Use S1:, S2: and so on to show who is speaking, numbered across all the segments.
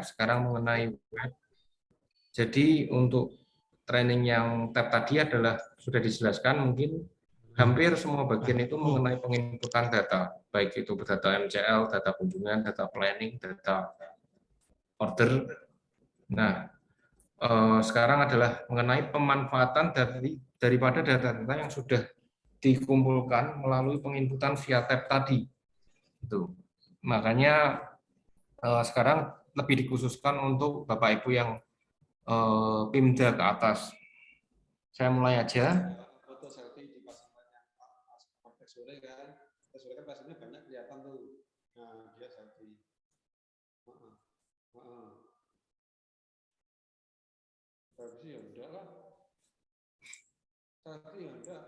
S1: sekarang mengenai web. Jadi untuk training yang tab tadi adalah sudah dijelaskan, mungkin hampir semua bagian itu mengenai penginputan data, baik itu data MCL, data kunjungan, data planning, data order. Nah, sekarang adalah mengenai pemanfaatan daripada data-data yang sudah dikumpulkan melalui penginputan via tab tadi. Itu. Makanya sekarang lebih dikhususkan untuk Bapak Ibu yang PIMDA ke atas. Saya mulai aja.
S2: Foto selfie di pas sore kan, pas sore kan pasirnya banyak kelihatan tuh. Nah, dia selfie. Selfie ya enggak lah. Selfie ya enggak.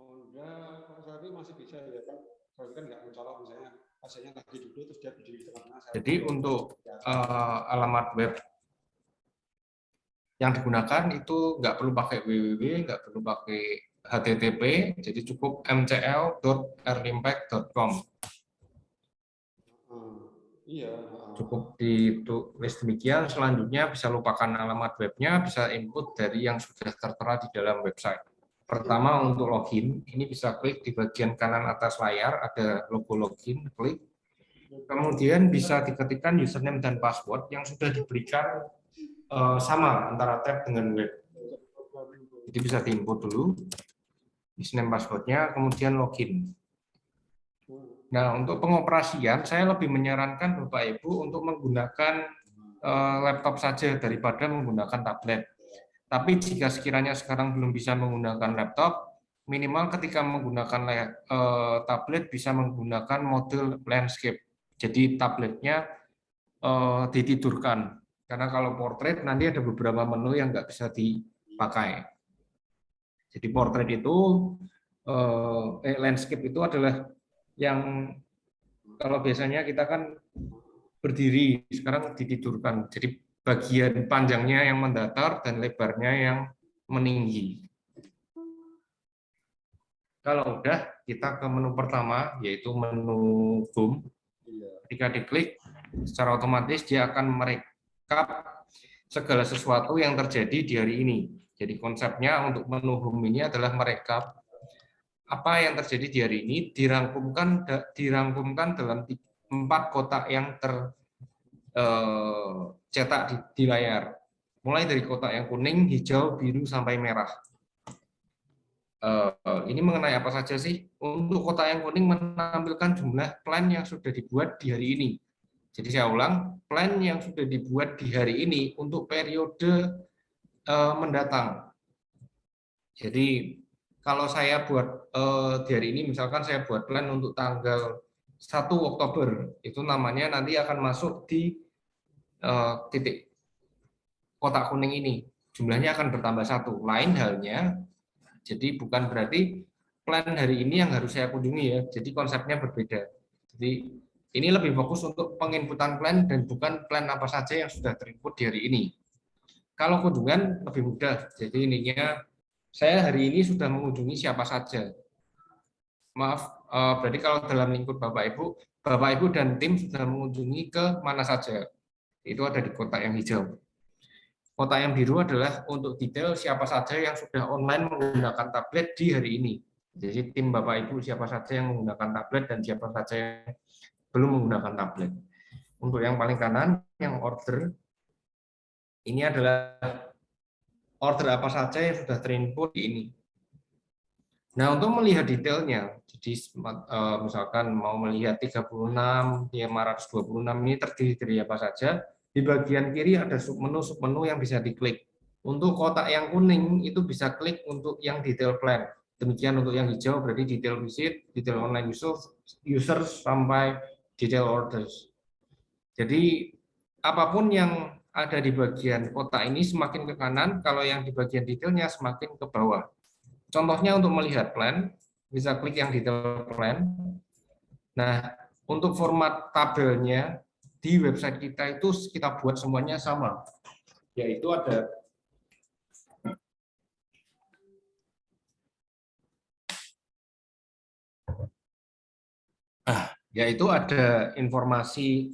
S2: Oh enggak, kalau selfie masih bisa ya kan. Selfie kan nggak mencolok misalnya pasiennya lagi duduk terus dia berdiri di tengah-tengah.
S1: Jadi untuk alamat web yang digunakan itu nggak perlu pakai www, nggak perlu pakai http, jadi cukup mcl.airlimpact.com.
S2: Iya.
S1: Cukup ditulis demikian, selanjutnya bisa lupakan alamat webnya, bisa input dari yang sudah tertera di dalam website. Pertama untuk login, ini bisa klik di bagian kanan atas layar, ada logo login, klik. Kemudian bisa diketikkan username dan password yang sudah diberikan sama antara tab dengan web. Jadi bisa diinput dulu, username passwordnya, kemudian login. Nah, untuk pengoperasian, saya lebih menyarankan Bapak Ibu untuk menggunakan laptop saja daripada menggunakan tablet. Tapi jika sekiranya sekarang belum bisa menggunakan laptop, minimal ketika menggunakan tablet bisa menggunakan mode landscape. Jadi tabletnya ditidurkan. Karena kalau portrait nanti ada beberapa menu yang nggak bisa dipakai. Jadi portrait itu, landscape itu adalah yang kalau biasanya kita kan berdiri, sekarang ditidurkan. Jadi bagian panjangnya yang mendatar dan lebarnya yang meninggi. Kalau udah, kita ke menu pertama, yaitu menu home. Ketika diklik, secara otomatis dia akan merekap segala sesuatu yang terjadi di hari ini. Jadi konsepnya untuk menu home ini adalah merekap apa yang terjadi di hari ini, dirangkumkan dalam 4 kotak yang tercetak di layar. Mulai dari kotak yang kuning, hijau, biru, sampai merah. Ini mengenai apa saja sih? Untuk kotak yang kuning menampilkan jumlah plan yang sudah dibuat di hari ini. Jadi saya ulang, plan yang sudah dibuat di hari ini untuk periode mendatang. Jadi kalau saya buat di hari ini, misalkan saya buat plan untuk tanggal 1 Oktober, itu namanya nanti akan masuk di titik kotak kuning ini. Jumlahnya akan bertambah 1. Lain halnya, jadi bukan berarti plan hari ini yang harus saya kunjungi ya. Jadi konsepnya berbeda. Jadi ini lebih fokus untuk penginputan plan dan bukan plan apa saja yang sudah terinput di hari ini. Kalau kunjungan lebih mudah. Jadi ininya saya hari ini sudah mengunjungi siapa saja. Maaf, berarti kalau dalam lingkup Bapak Ibu dan tim sudah mengunjungi ke mana saja. Itu ada di kotak yang hijau. Kotak yang biru adalah untuk detail siapa saja yang sudah online menggunakan tablet di hari ini. Jadi tim Bapak Ibu siapa saja yang menggunakan tablet dan siapa saja yang belum menggunakan tablet. Untuk yang paling kanan, yang order, ini adalah order apa saja yang sudah terinput di ini. Nah, untuk melihat detailnya, jadi misalkan mau melihat 36, 526 ini terdiri dari apa saja, di bagian kiri ada submenu yang bisa diklik. Untuk kotak yang kuning itu bisa klik untuk yang detail plan. Demikian untuk yang hijau berarti detail visit, detail online users sampai detail orders. Jadi apapun yang ada di bagian kotak ini semakin ke kanan, kalau yang di bagian detailnya semakin ke bawah. Contohnya untuk melihat plan, bisa klik yang detail plan. Nah, untuk format tabelnya di website kita itu kita buat semuanya sama, yaitu ada informasi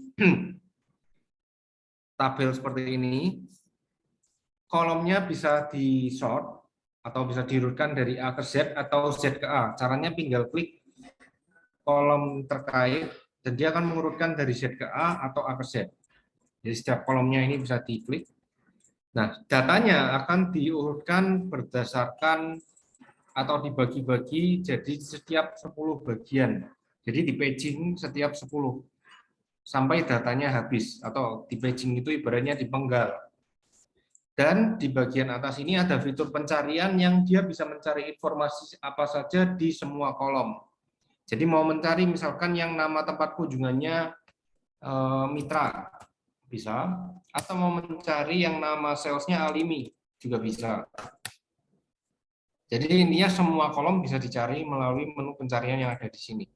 S1: tabel seperti ini. Kolomnya bisa di sort atau bisa diurutkan dari A ke Z atau Z ke A. Caranya tinggal klik kolom terkait dan dia akan mengurutkan dari Z ke A atau A ke Z. Jadi setiap kolomnya ini bisa diklik. Nah, datanya akan diurutkan berdasarkan atau dibagi-bagi jadi setiap 10 bagian. Jadi di paging setiap 10 sampai datanya habis, atau di paging itu ibaratnya dipenggal. Dan di bagian atas ini ada fitur pencarian yang dia bisa mencari informasi apa saja di semua kolom. Jadi mau mencari misalkan yang nama tempat kunjungannya Mitra, bisa. Atau mau mencari yang nama salesnya Alimi, juga bisa. Jadi intinya semua kolom bisa dicari melalui menu pencarian yang ada di sini.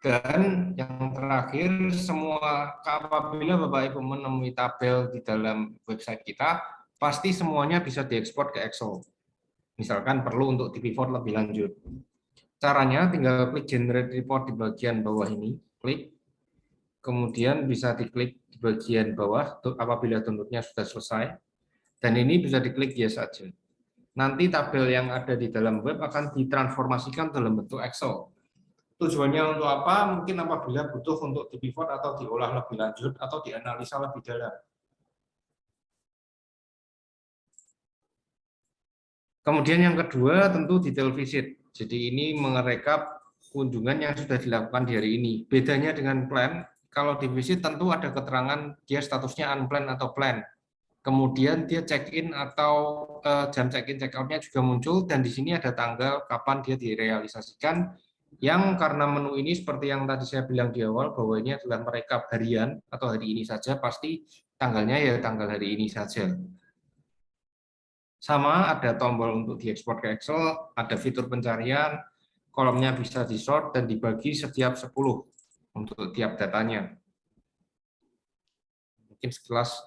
S1: Dan yang terakhir, apabila Bapak Ibu menemui tabel di dalam website kita, pasti semuanya bisa diekspor ke Excel. Misalkan perlu untuk di pivot lebih lanjut. Caranya tinggal klik Generate Report di bagian bawah ini, klik. Kemudian bisa diklik di bagian bawah apabila downloadnya sudah selesai. Dan ini bisa diklik Yes saja. Nanti tabel yang ada di dalam web akan ditransformasikan dalam bentuk Excel. Tujuannya untuk apa? Mungkin apabila butuh untuk di pivot atau diolah lebih lanjut atau dianalisa lebih dalam. Kemudian yang kedua tentu detail visit. Jadi ini merekap kunjungan yang sudah dilakukan di hari ini. Bedanya dengan plan, kalau di visit tentu ada keterangan dia statusnya unplanned atau plan. Kemudian dia check-in atau jam check-in check-out-nya juga muncul, dan di sini ada tanggal kapan dia direalisasikan. Yang karena menu ini seperti yang tadi saya bilang di awal bahwa ini adalah merekap harian atau hari ini saja, pasti tanggalnya ya tanggal hari ini saja. Sama ada tombol untuk diekspor ke Excel, ada fitur pencarian, kolomnya bisa di-sort dan dibagi setiap 10 untuk tiap datanya. Mungkin sekelas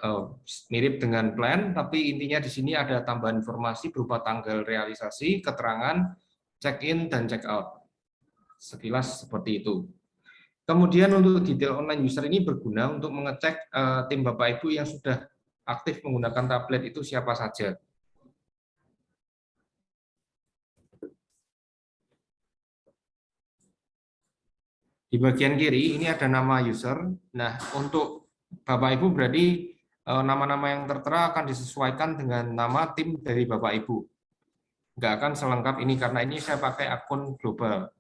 S1: mirip dengan plan, tapi intinya di sini ada tambahan informasi berupa tanggal realisasi, keterangan, check-in, dan check-out. Sekilas seperti itu. Kemudian untuk detail online user ini berguna untuk mengecek tim Bapak Ibu yang sudah aktif menggunakan tablet itu siapa saja. Di bagian kiri ini ada nama user. Nah, untuk Bapak Ibu berarti nama-nama yang tertera akan disesuaikan dengan nama tim dari Bapak Ibu. Nggak akan selengkap ini karena ini saya pakai akun global.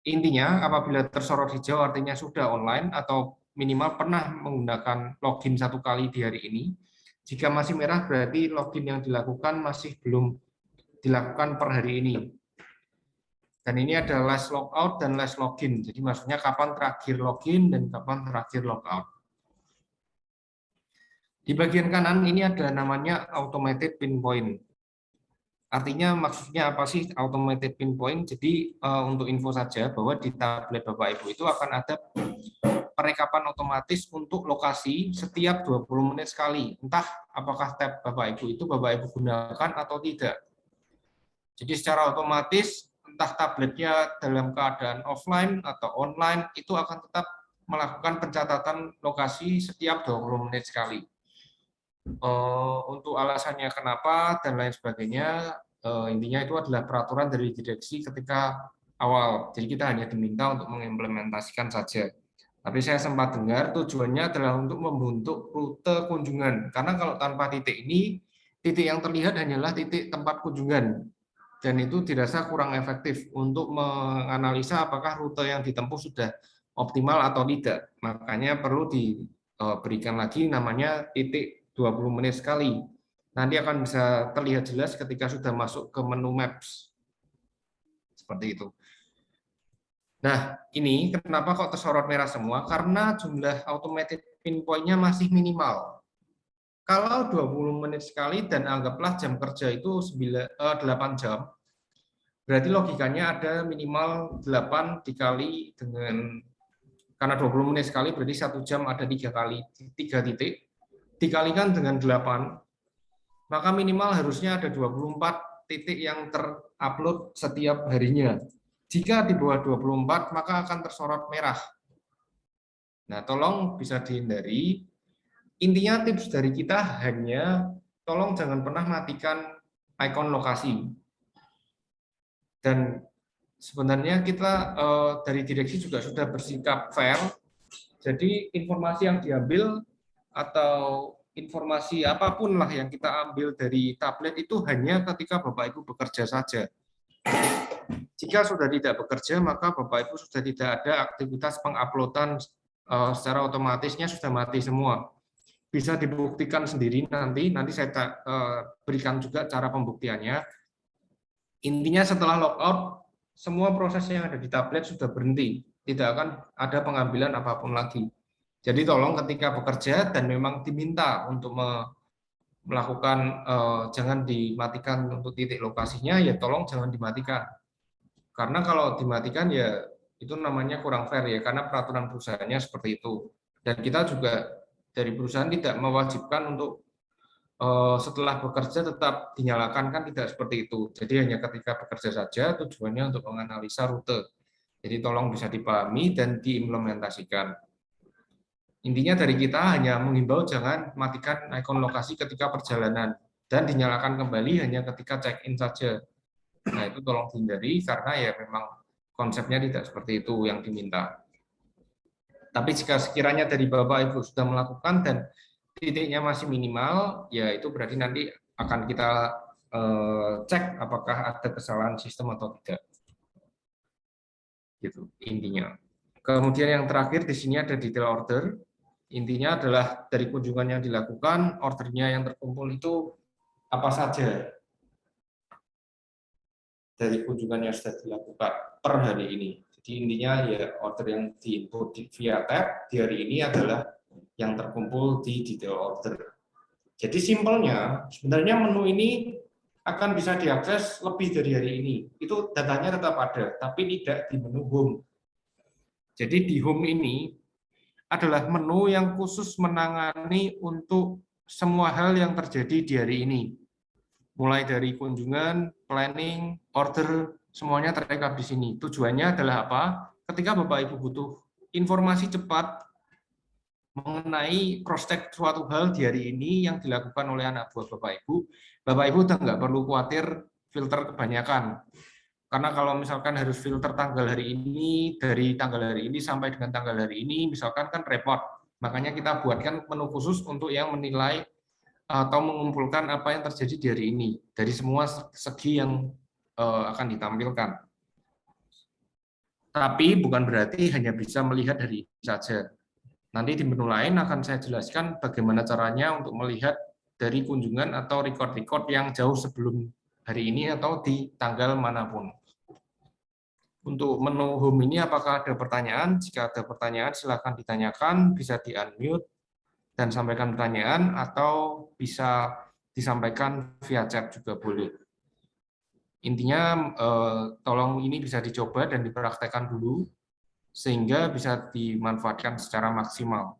S1: Intinya apabila tersorot hijau artinya sudah online atau minimal pernah menggunakan login 1 kali di hari ini. Jika masih merah berarti login yang dilakukan masih belum dilakukan per hari ini. Dan ini ada last logout dan last login. Jadi maksudnya kapan terakhir login dan kapan terakhir logout. Di bagian kanan ini ada namanya automated pinpoint. Artinya maksudnya apa sih automated pinpoint? Jadi untuk info saja bahwa di tablet Bapak Ibu itu akan ada perekapan otomatis untuk lokasi setiap 20 menit sekali. Entah apakah tab Bapak Ibu itu Bapak Ibu gunakan atau tidak. Jadi secara otomatis entah tabletnya dalam keadaan offline atau online itu akan tetap melakukan pencatatan lokasi setiap 20 menit sekali. Untuk alasannya kenapa dan lain sebagainya, intinya itu adalah peraturan dari direksi ketika awal. Jadi kita hanya diminta untuk mengimplementasikan saja. Tapi saya sempat dengar tujuannya adalah untuk membentuk rute kunjungan. Karena kalau tanpa titik ini, titik yang terlihat hanyalah titik tempat kunjungan. Dan itu dirasa kurang efektif untuk menganalisa apakah rute yang ditempuh sudah optimal atau tidak. Makanya perlu diberikan lagi namanya titik 20 menit sekali. Nanti akan bisa terlihat jelas ketika sudah masuk ke menu Maps. Seperti itu. Nah, ini kenapa kok tersorot merah semua? Karena jumlah automated pinpoint-nya masih minimal. Kalau 20 menit sekali dan anggaplah jam kerja itu 8 jam, berarti logikanya ada minimal 8 dikali dengan, karena 20 menit sekali berarti 1 jam ada 3 titik, dikalikan dengan 8, maka minimal harusnya ada 24 titik yang terupload setiap harinya. Jika di bawah 24, maka akan tersorot merah. Nah, tolong bisa dihindari. Intinya tips dari kita hanya tolong jangan pernah matikan ikon lokasi. Dan sebenarnya kita dari direksi juga sudah bersikap fair. Jadi informasi yang diambil atau informasi apapun lah yang kita ambil dari tablet itu hanya ketika Bapak Ibu bekerja saja. Jika sudah tidak bekerja, maka Bapak Ibu sudah tidak ada aktivitas penguploadan secara otomatisnya sudah mati semua. Bisa dibuktikan sendiri nanti saya berikan juga cara pembuktiannya. Intinya setelah logout, semua proses yang ada di tablet sudah berhenti. Tidak akan ada pengambilan apapun lagi. Jadi tolong ketika bekerja dan memang diminta untuk melakukan, jangan dimatikan untuk titik lokasinya, ya tolong jangan dimatikan. Karena kalau dimatikan ya itu namanya kurang fair ya, karena peraturan perusahaannya seperti itu. Dan kita juga dari perusahaan tidak mewajibkan untuk setelah bekerja tetap dinyalakan, kan tidak seperti itu. Jadi hanya ketika bekerja saja, tujuannya untuk menganalisa rute. Jadi tolong bisa dipahami dan diimplementasikan. Intinya dari kita hanya menghimbau jangan matikan ikon lokasi ketika perjalanan dan dinyalakan kembali hanya ketika check-in saja. Nah, itu tolong hindari karena ya memang konsepnya tidak seperti itu yang diminta. Tapi jika sekiranya dari Bapak Ibu sudah melakukan dan titiknya masih minimal, ya itu berarti nanti akan kita cek apakah ada kesalahan sistem atau tidak. Gitu intinya. Kemudian yang terakhir di sini ada detail order. Intinya adalah dari kunjungan yang dilakukan, ordernya yang terkumpul itu apa saja dari kunjungan yang sudah dilakukan per hari ini. Jadi intinya ya order yang diinput via tab di hari ini adalah yang terkumpul di detail order. Jadi simpelnya sebenarnya menu ini akan bisa diakses lebih dari hari ini. Itu datanya tetap ada, tapi tidak di menu home. Jadi di home ini adalah menu yang khusus menangani untuk semua hal yang terjadi di hari ini. Mulai dari kunjungan, planning, order, semuanya terekam di sini. Tujuannya adalah apa? Ketika Bapak Ibu butuh informasi cepat mengenai cross-check suatu hal di hari ini yang dilakukan oleh anak buah Bapak Ibu udah nggak perlu khawatir filter kebanyakan. Karena kalau misalkan harus filter tanggal hari ini, dari tanggal hari ini sampai dengan tanggal hari ini, misalkan kan repot. Makanya kita buatkan menu khusus untuk yang menilai atau mengumpulkan apa yang terjadi di hari ini, dari semua segi yang akan ditampilkan. Tapi bukan berarti hanya bisa melihat hari ini saja. Nanti di menu lain akan saya jelaskan bagaimana caranya untuk melihat dari kunjungan atau record-record yang jauh sebelum hari ini atau di tanggal manapun. Untuk menu home ini apakah ada pertanyaan? Jika ada pertanyaan silakan ditanyakan, bisa di-unmute dan sampaikan pertanyaan atau bisa disampaikan via chat juga boleh. Intinya tolong ini bisa dicoba dan dipraktekkan dulu sehingga bisa dimanfaatkan secara maksimal.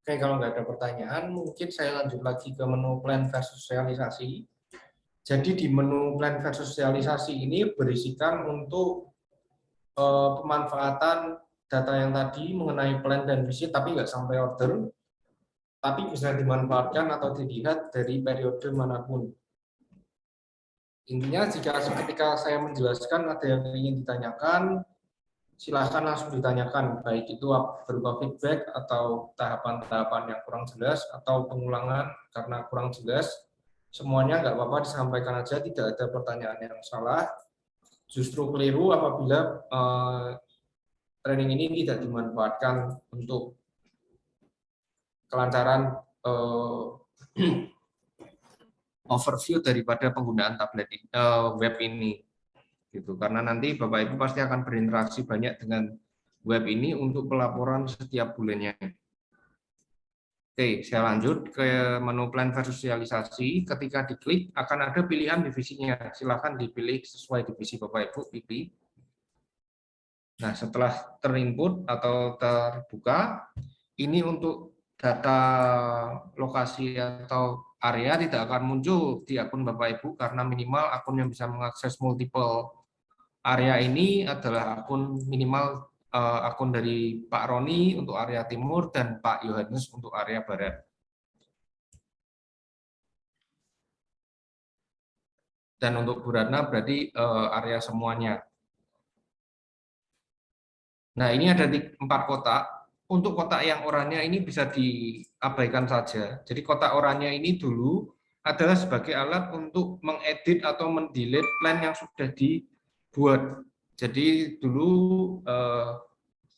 S1: Oke, kalau nggak ada pertanyaan, mungkin saya lanjut lagi ke menu plan versus realisasi. Jadi di menu plan versus realisasi ini berisikan untuk pemanfaatan data yang tadi mengenai plan dan visi, tapi nggak sampai order, tapi bisa dimanfaatkan atau dilihat dari periode manapun. Intinya jika ketika saya menjelaskan ada yang ingin ditanyakan, silahkan langsung ditanyakan, baik itu berupa feedback atau tahapan-tahapan yang kurang jelas atau pengulangan karena kurang jelas, semuanya nggak apa-apa disampaikan aja, tidak ada pertanyaan yang salah. Justru keliru apabila training ini tidak dimanfaatkan untuk kelancaran overview daripada penggunaan tablet web ini. Gitu. Karena nanti Bapak Ibu pasti akan berinteraksi banyak dengan web ini untuk pelaporan setiap bulannya. Oke, saya lanjut ke menu plan versus realisasi. Ketika diklik akan ada pilihan divisinya. Silakan dipilih sesuai divisi Bapak Ibu pilih. Nah, setelah terinput atau terbuka, ini untuk data lokasi atau area tidak akan muncul di akun Bapak Ibu karena minimal akun yang bisa mengakses multiple area ini adalah akun minimal akun dari Pak Roni untuk area timur dan Pak Yohanes untuk area barat. Dan untuk Bu Ratna berarti area semuanya. Nah, ini ada 4 kotak. Untuk kotak yang oranye ini bisa diabaikan saja. Jadi kotak oranye ini dulu adalah sebagai alat untuk mengedit atau mendelete plan yang sudah dibuat. Jadi dulu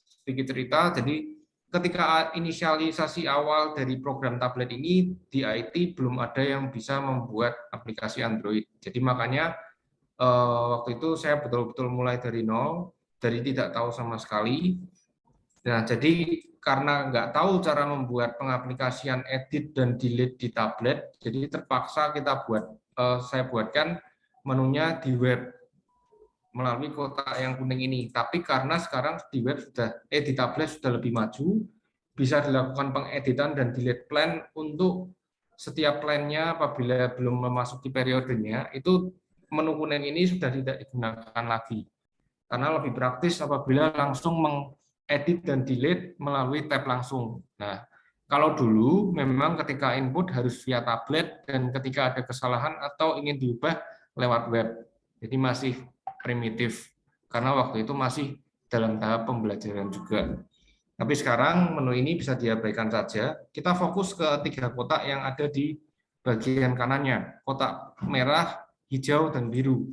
S1: sedikit cerita, jadi ketika inisialisasi awal dari program tablet ini di IT belum ada yang bisa membuat aplikasi Android. Jadi makanya waktu itu saya betul-betul mulai dari nol, dari tidak tahu sama sekali. Nah, jadi karena nggak tahu cara membuat pengaplikasian edit dan delete di tablet, jadi terpaksa saya buatkan menunya di web melalui kotak yang kuning ini. Tapi karena sekarang di web di tablet sudah lebih maju, bisa dilakukan pengeditan dan delete plan untuk setiap plannya apabila belum memasuki periodenya, itu menu kuning ini sudah tidak digunakan lagi. Karena lebih praktis apabila langsung mengedit dan delete melalui tab langsung. Nah, kalau dulu memang ketika input harus via tablet dan ketika ada kesalahan atau ingin diubah lewat web. Jadi masih primitif karena waktu itu masih dalam tahap pembelajaran juga. Tapi sekarang menu ini bisa diabaikan saja. Kita fokus ke 3 kotak yang ada di bagian kanannya. Kotak merah, hijau, dan biru.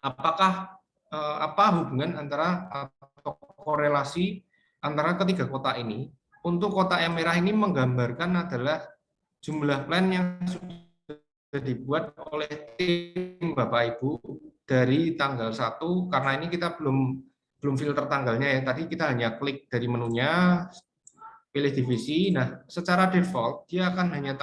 S1: Apakah apa hubungan antara atau korelasi antara ketiga kotak ini? Untuk kotak yang merah ini menggambarkan adalah jumlah plan yang sudah dibuat oleh tim Bapak Ibu dari tanggal 1, karena ini kita belum filter tanggalnya ya. Tadi kita hanya klik dari menunya, pilih divisi. Nah, secara default dia akan hanya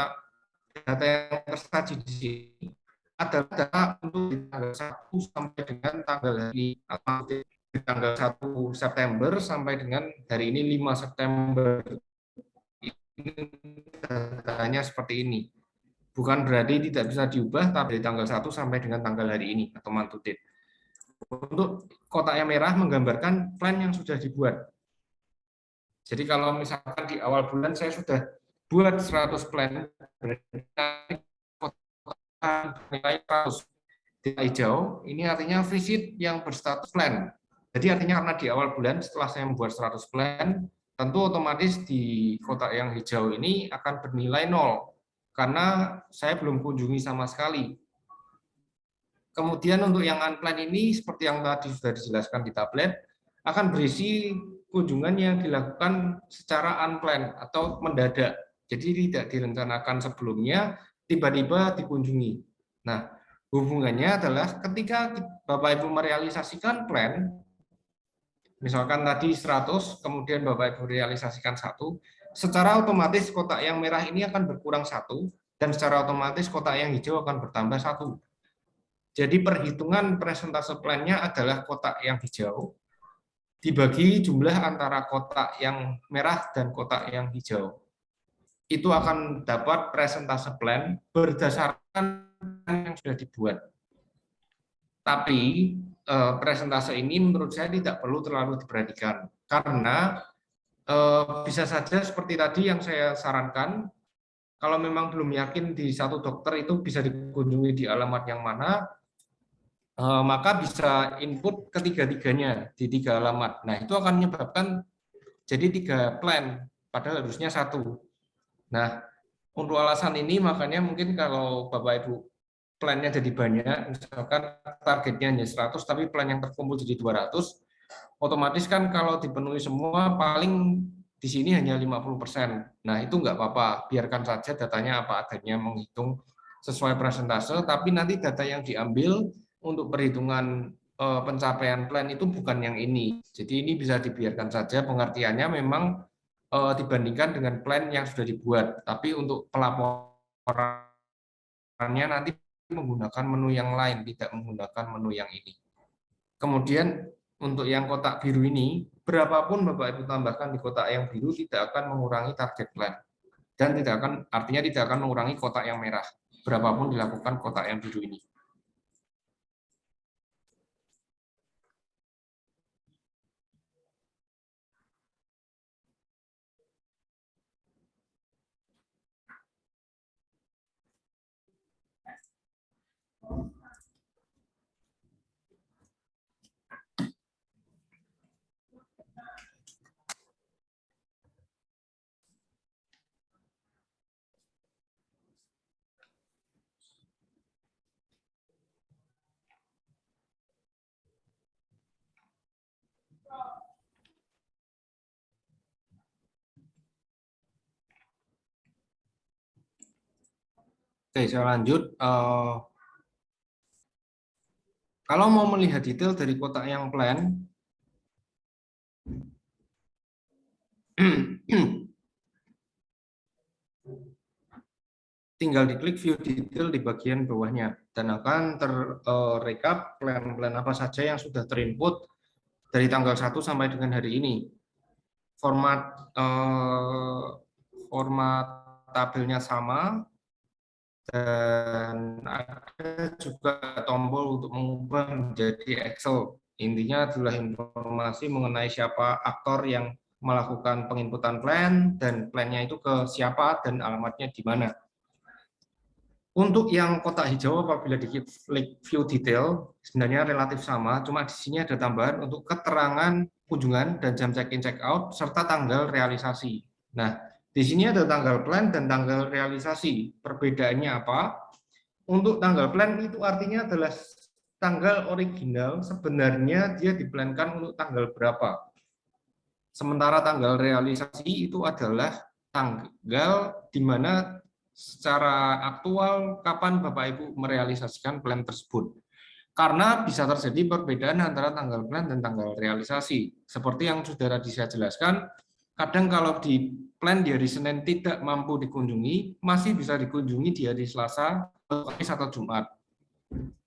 S1: data yang tersaji di sini adalah data untuk di tanggal 1 sampai dengan tanggal hari atau di tanggal 1 September sampai dengan hari ini 5 September. Ini datanya seperti ini. Bukan berarti tidak bisa diubah, tapi dari tanggal 1 sampai dengan tanggal hari ini atau month to date. Untuk kotak yang merah menggambarkan plan yang sudah dibuat. Jadi kalau misalkan di awal bulan saya sudah buat 100 plan, berarti nilai 100. Di hijau, ini artinya visit yang berstatus plan. Jadi artinya karena di awal bulan setelah saya membuat 100 plan, tentu otomatis di kotak yang hijau ini akan bernilai 0. Karena saya belum kunjungi sama sekali. Kemudian untuk yang unplanned ini, seperti yang tadi sudah dijelaskan di tablet, akan berisi kunjungan yang dilakukan secara unplanned atau mendadak. Jadi tidak direncanakan sebelumnya, tiba-tiba dikunjungi. Nah, hubungannya adalah ketika Bapak Ibu merealisasikan plan, misalkan tadi 100, kemudian Bapak Ibu realisasikan 1, secara otomatis kotak yang merah ini akan berkurang 1, dan secara otomatis kotak yang hijau akan bertambah 1. Jadi perhitungan presentase plan-nya adalah kotak yang hijau, dibagi jumlah antara kotak yang merah dan kotak yang hijau. Itu akan dapat presentase plan berdasarkan yang sudah dibuat. Tapi presentase ini menurut saya tidak perlu terlalu diperhatikan karena bisa saja seperti tadi yang saya sarankan, kalau memang belum yakin di satu dokter itu bisa dikunjungi di alamat yang mana, maka bisa input ketiga-tiganya di 3 alamat. Nah, itu akan menyebabkan jadi 3 plan, padahal harusnya 1. Nah, untuk alasan ini makanya mungkin kalau Bapak Ibu plannya jadi banyak, misalkan targetnya hanya 100 tapi plan yang terkumpul jadi 200, otomatis kan kalau dipenuhi semua paling di sini hanya 50%. Nah, itu nggak apa-apa, biarkan saja datanya apa adanya, menghitung sesuai presentase, tapi nanti data yang diambil untuk perhitungan pencapaian plan itu bukan yang ini. Jadi ini bisa dibiarkan saja, pengertiannya memang dibandingkan dengan plan yang sudah dibuat, tapi untuk pelaporannya nanti menggunakan menu yang lain, tidak menggunakan menu yang ini. Kemudian untuk yang kotak biru ini, berapapun Bapak Ibu tambahkan di kotak yang biru tidak akan mengurangi target plan, dan artinya tidak akan mengurangi kotak yang merah, berapapun dilakukan kotak yang biru ini. Oke, saya lanjut. Kalau mau melihat detail dari kotak yang plan, tinggal diklik view detail di bagian bawahnya dan akan terrekap plan-plan apa saja yang sudah terinput dari tanggal 1 sampai dengan hari ini. Format tabelnya sama dan ada juga tombol untuk mengubah menjadi Excel. Intinya adalah informasi mengenai siapa aktor yang melakukan penginputan plan dan plannya itu ke siapa dan alamatnya di mana. Untuk yang kotak hijau apabila diklik view detail sebenarnya relatif sama, cuma di sini ada tambahan untuk keterangan kunjungan dan jam check-in check-out serta tanggal realisasi. Nah, di sini ada tanggal plan dan tanggal realisasi. Perbedaannya apa? Untuk tanggal plan itu artinya adalah tanggal original sebenarnya dia diplankan untuk tanggal berapa. Sementara tanggal realisasi itu adalah tanggal di mana secara aktual kapan Bapak Ibu merealisasikan plan tersebut. Karena bisa terjadi perbedaan antara tanggal plan dan tanggal realisasi. Seperti yang sudah tadi saya jelaskan, kadang kalau di plan di hari Senin tidak mampu dikunjungi, masih bisa dikunjungi di hari Selasa, Kamis atau Jumat.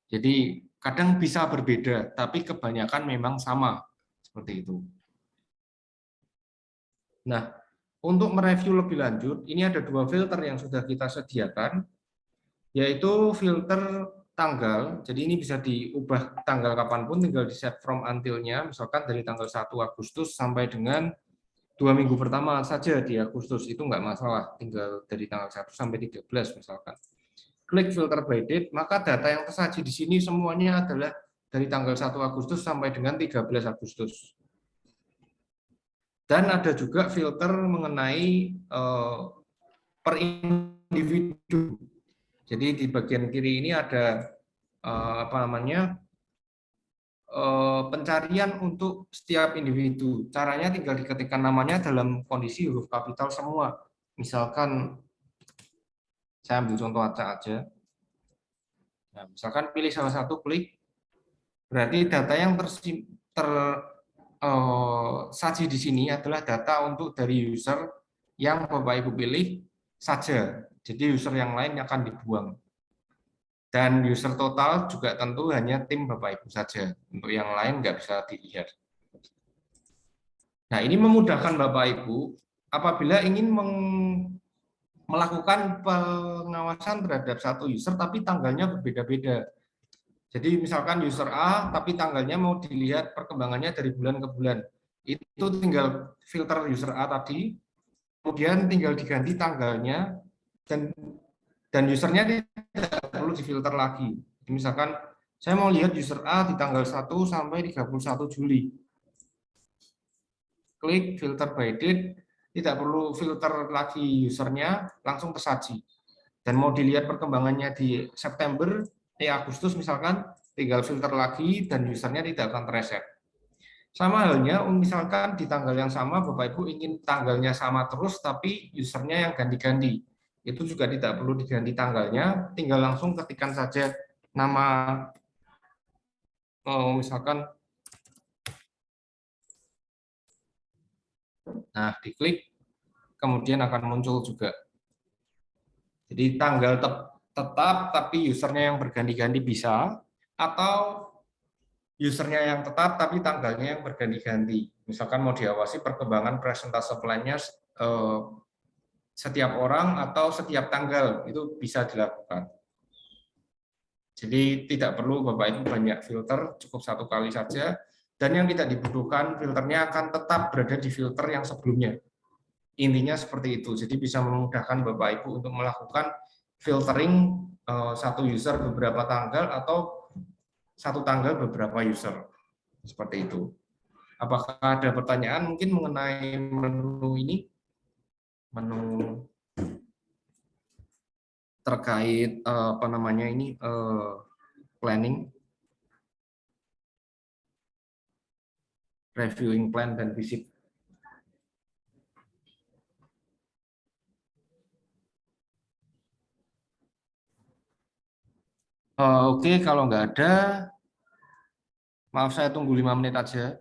S1: Jadi kadang bisa berbeda, tapi kebanyakan memang sama. Seperti itu. Nah, untuk mereview lebih lanjut, ini ada 2 filter yang sudah kita sediakan, yaitu filter tanggal. Jadi ini bisa diubah tanggal kapanpun, tinggal di set from until-nya, misalkan dari tanggal 1 Agustus sampai dengan 2 minggu pertama saja di Agustus, itu nggak masalah, tinggal dari tanggal 1 sampai 13 misalkan. Klik filter by date, maka data yang tersaji di sini semuanya adalah dari tanggal 1 Agustus sampai dengan 13 Agustus. Dan ada juga filter mengenai per individu. Jadi di bagian kiri ini ada pencarian untuk setiap individu. Caranya tinggal diketikkan namanya dalam kondisi huruf kapital semua. Misalkan saya ambil contoh aja. Nah, misalkan pilih salah satu, klik. Berarti data yang tersaji di sini adalah data untuk dari user yang Bapak Ibu pilih saja. Jadi user yang lain akan dibuang. Dan user total juga tentu hanya tim Bapak Ibu saja. Untuk yang lain nggak bisa dilihat. Nah, ini memudahkan Bapak Ibu apabila ingin melakukan pengawasan terhadap satu user tapi tanggalnya berbeda-beda. Jadi misalkan user A tapi tanggalnya mau dilihat perkembangannya dari bulan ke bulan. Itu tinggal filter user A tadi, kemudian tinggal diganti tanggalnya dan usernya tidak perlu difilter lagi. Misalkan saya mau lihat user A di tanggal 1 sampai 31 Juli. Klik filter by date, tidak perlu filter lagi usernya, langsung tersaji. Dan mau dilihat perkembangannya di September, Agustus misalkan, tinggal filter lagi dan usernya tidak akan terreset. Sama halnya, misalkan di tanggal yang sama, Bapak Ibu ingin tanggalnya sama terus, tapi usernya yang ganti-ganti. Itu juga tidak perlu diganti tanggalnya, tinggal langsung ketikkan saja nama, misalkan, nah diklik, kemudian akan muncul juga. Jadi tanggal tetap, tapi usernya yang berganti-ganti bisa, atau usernya yang tetap, tapi tanggalnya yang berganti-ganti. Misalkan mau diawasi perkembangan presentase plan-nya setiap orang atau setiap tanggal, itu bisa dilakukan. Jadi tidak perlu Bapak Ibu banyak filter, cukup satu kali saja. Dan yang tidak dibutuhkan filternya akan tetap berada di filter yang sebelumnya. Intinya seperti itu. Jadi bisa memudahkan Bapak Ibu untuk melakukan filtering satu user beberapa tanggal atau satu tanggal beberapa user. Seperti itu. Apakah ada pertanyaan mungkin mengenai menu ini? Menu terkait apa namanya ini planning, reviewing plan dan visit. Oke, kalau nggak ada, maaf saya tunggu 5 menit aja.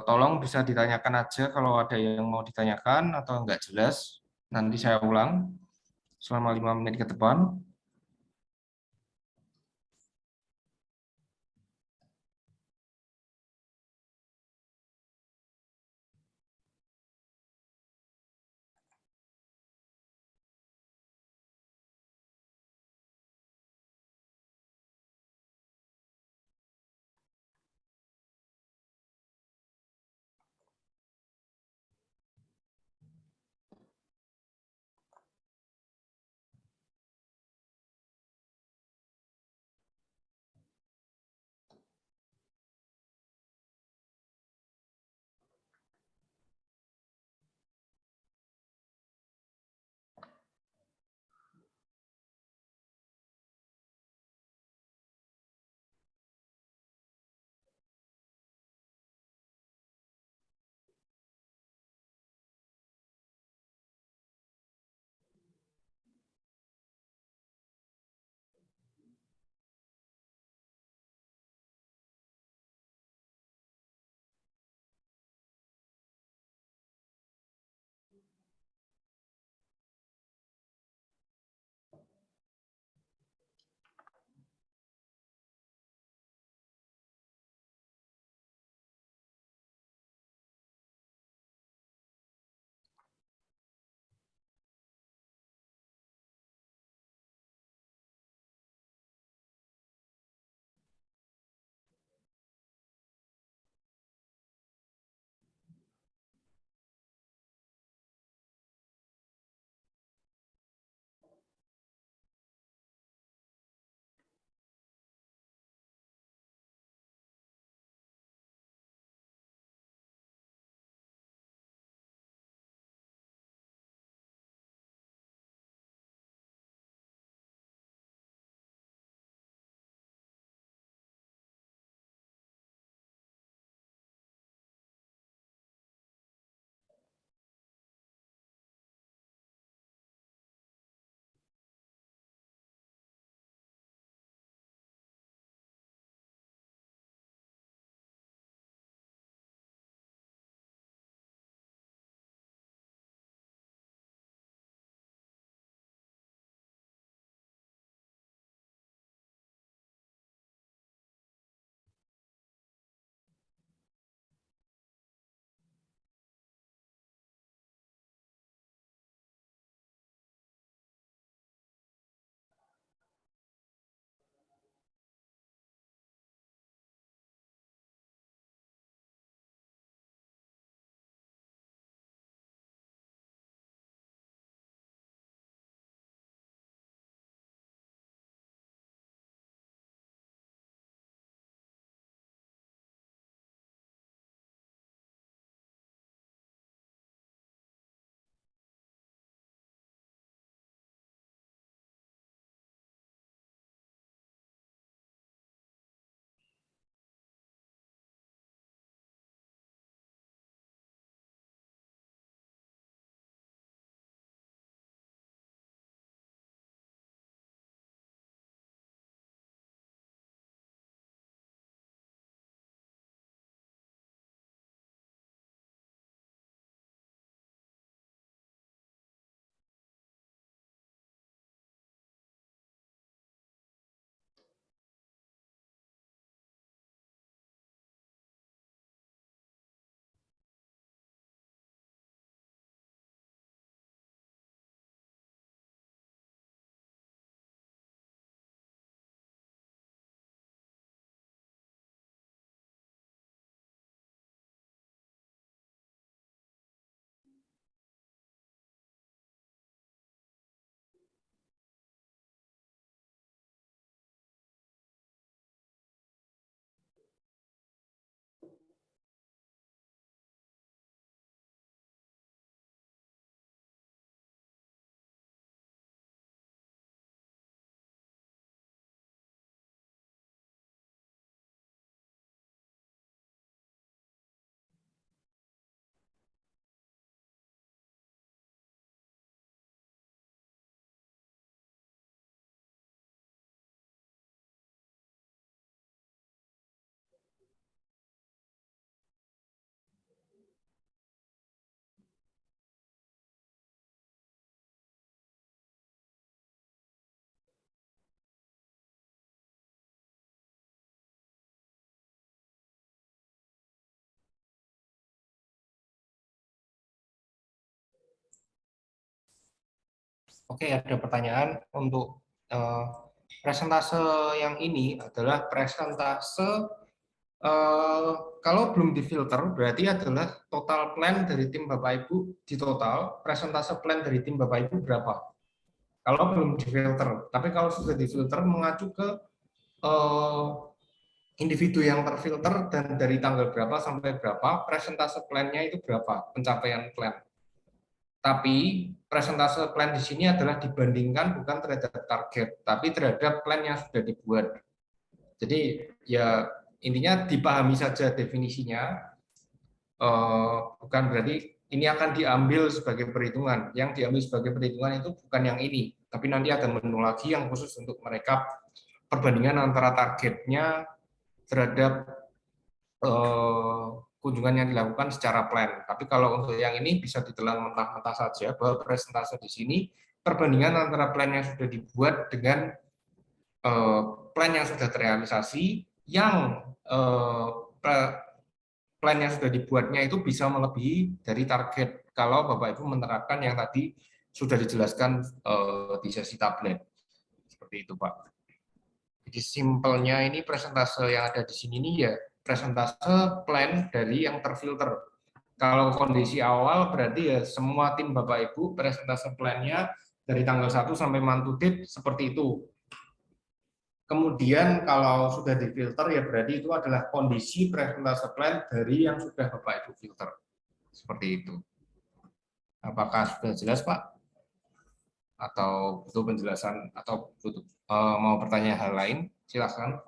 S1: Tolong bisa ditanyakan aja kalau ada yang mau ditanyakan atau nggak jelas. Nanti saya ulang selama 5 menit ke depan. Oke, ada pertanyaan untuk presentase yang ini adalah presentase kalau belum difilter berarti adalah total plan dari tim Bapak Ibu di total presentase plan dari tim Bapak Ibu berapa? Kalau belum difilter, tapi kalau sudah difilter mengacu ke eh, individu yang terfilter dan dari tanggal berapa sampai berapa presentase plan-nya itu berapa pencapaian plan. Tapi presentase plan di sini adalah dibandingkan bukan terhadap target, tapi terhadap plan yang sudah dibuat. Jadi ya intinya dipahami saja definisinya, bukan berarti ini akan diambil sebagai perhitungan. Yang diambil sebagai perhitungan itu bukan yang ini, tapi nanti ada menu lagi yang khusus untuk mereka perbandingan antara targetnya terhadap kunjungan yang dilakukan secara plan. Tapi kalau untuk yang ini bisa ditelan mentah-mentah saja bahwa presentase di sini perbandingan antara plan yang sudah dibuat dengan plan yang sudah terrealisasi yang plan yang sudah dibuatnya itu bisa melebihi dari target kalau Bapak Ibu menerapkan yang tadi sudah dijelaskan di sesi tablet. Seperti itu, Pak. Jadi simpelnya ini presentase yang ada di sini ini ya presentase plan dari yang terfilter. Kalau kondisi awal berarti ya semua tim Bapak Ibu presentase plannya dari tanggal 1 sampai month to date seperti itu. Kemudian kalau sudah difilter ya berarti itu adalah kondisi presentase plan dari yang sudah Bapak Ibu filter. Seperti itu. Apakah sudah jelas, Pak? Atau butuh penjelasan atau butuh, mau bertanya hal lain? Silakan.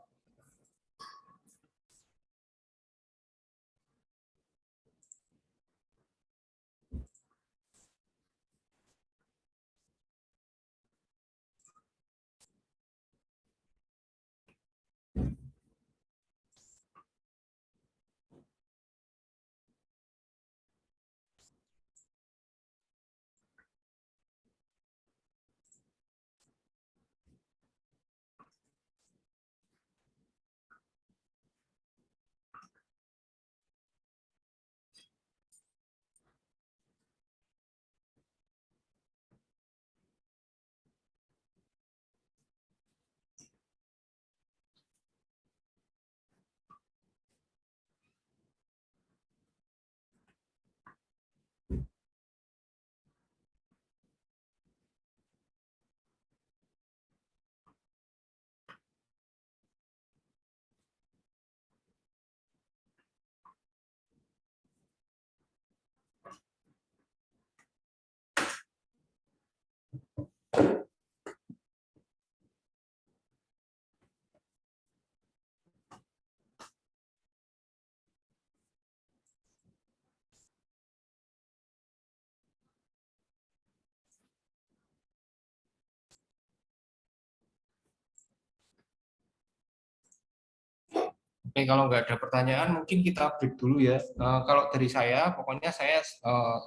S1: Oke, kalau nggak ada pertanyaan, mungkin kita break dulu ya. Kalau dari saya, pokoknya saya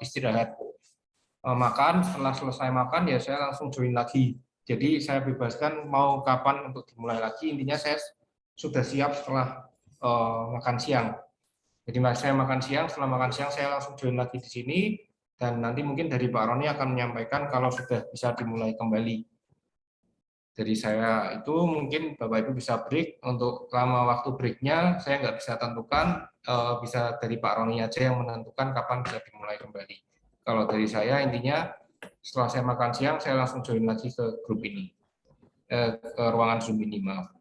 S1: istirahat makan. Setelah selesai makan, ya saya langsung join lagi. Jadi saya bebaskan mau kapan untuk dimulai lagi. Intinya saya sudah siap setelah makan siang. Jadi saya makan siang, setelah makan siang saya langsung join lagi di sini. Dan nanti mungkin dari Pak Roni akan menyampaikan kalau sudah bisa dimulai kembali. Jadi saya itu mungkin Bapak Ibu bisa break, untuk lama waktu breaknya saya nggak bisa tentukan, bisa dari Pak Roni aja yang menentukan kapan bisa dimulai kembali. Kalau dari saya intinya setelah saya makan siang saya langsung join lagi ke grup ini, ke ruangan Zoom ini, maaf.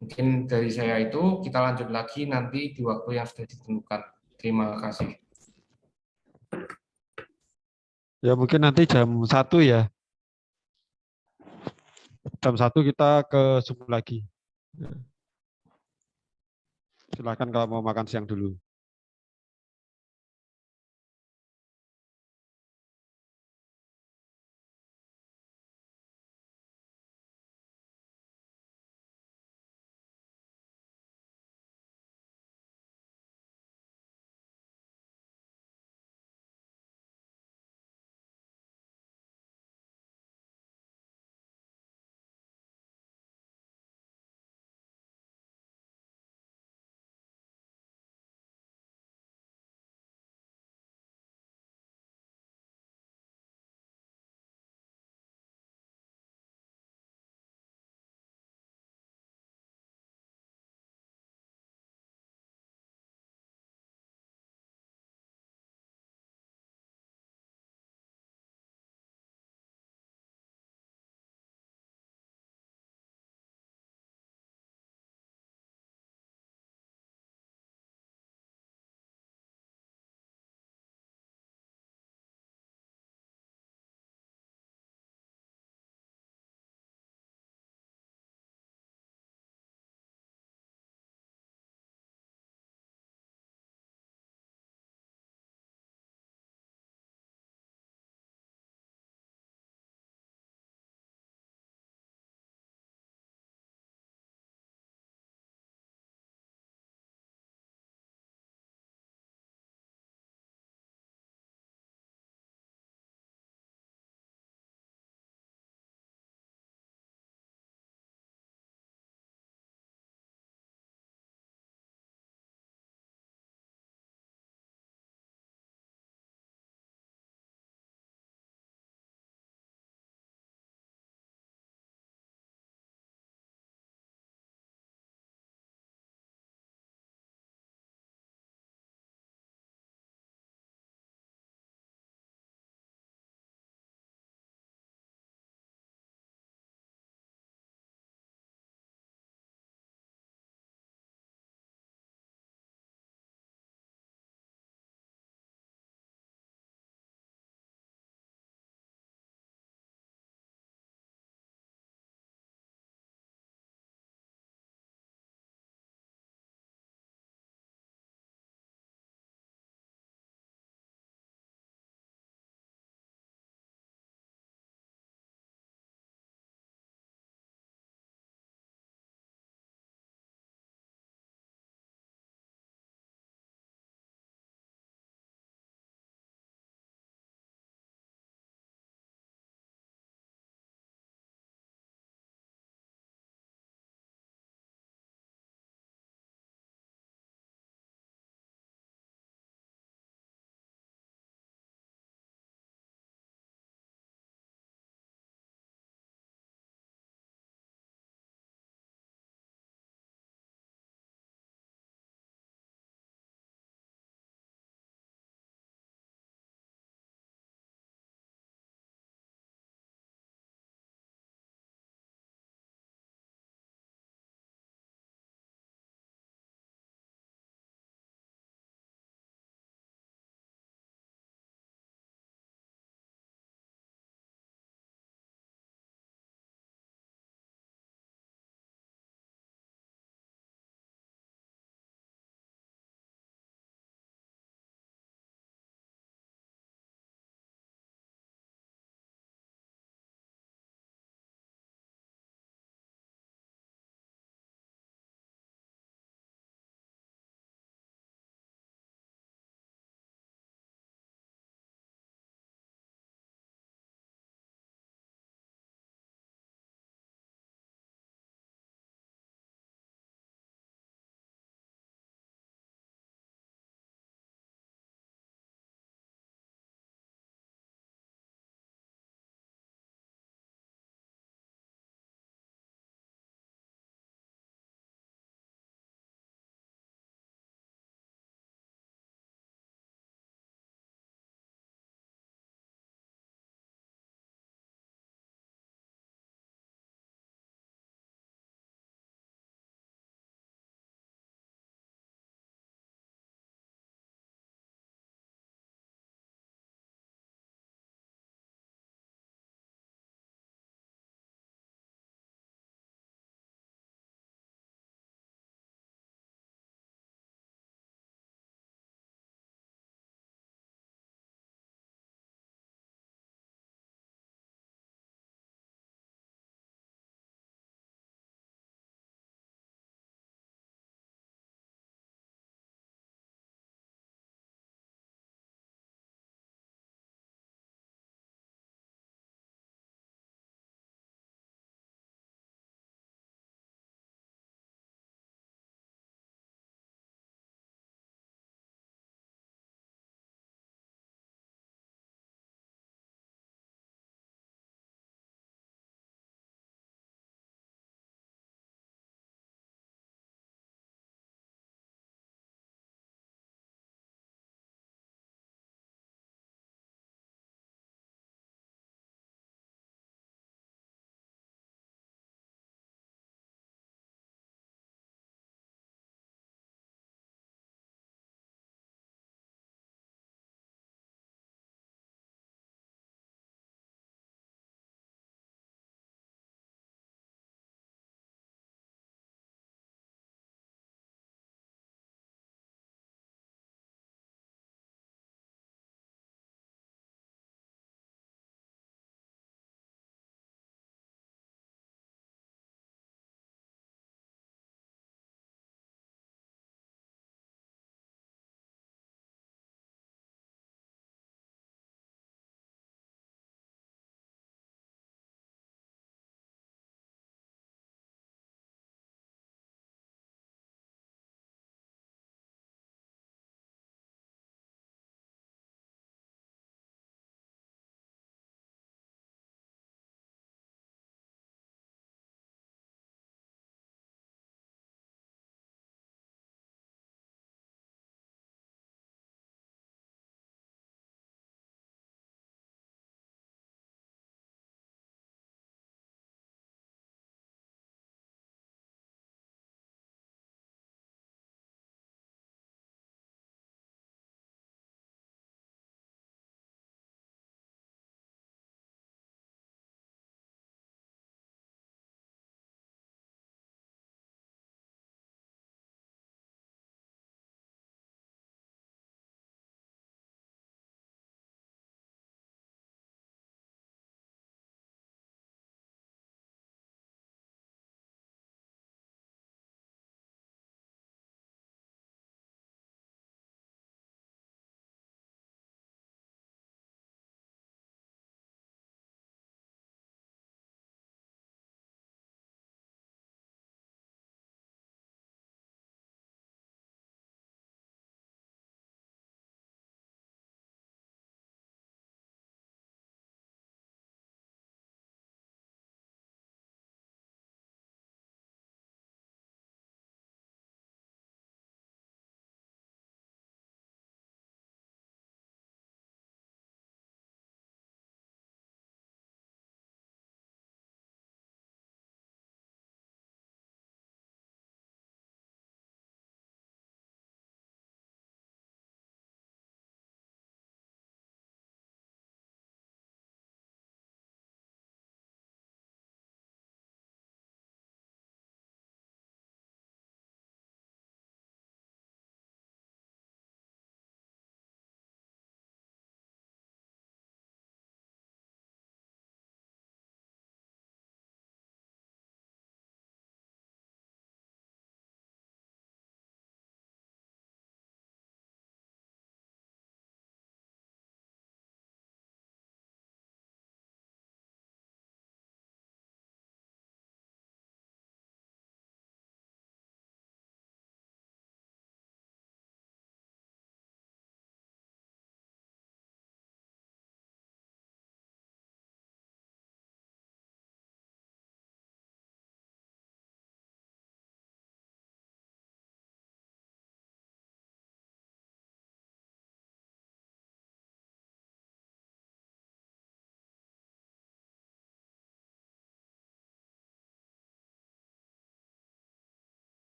S1: Mungkin dari saya itu kita lanjut lagi nanti di waktu yang sudah ditentukan. Terima kasih.
S2: Ya mungkin nanti jam 1 ya. Jam 1 kita ke Zoom lagi. Silakan kalau mau makan siang dulu.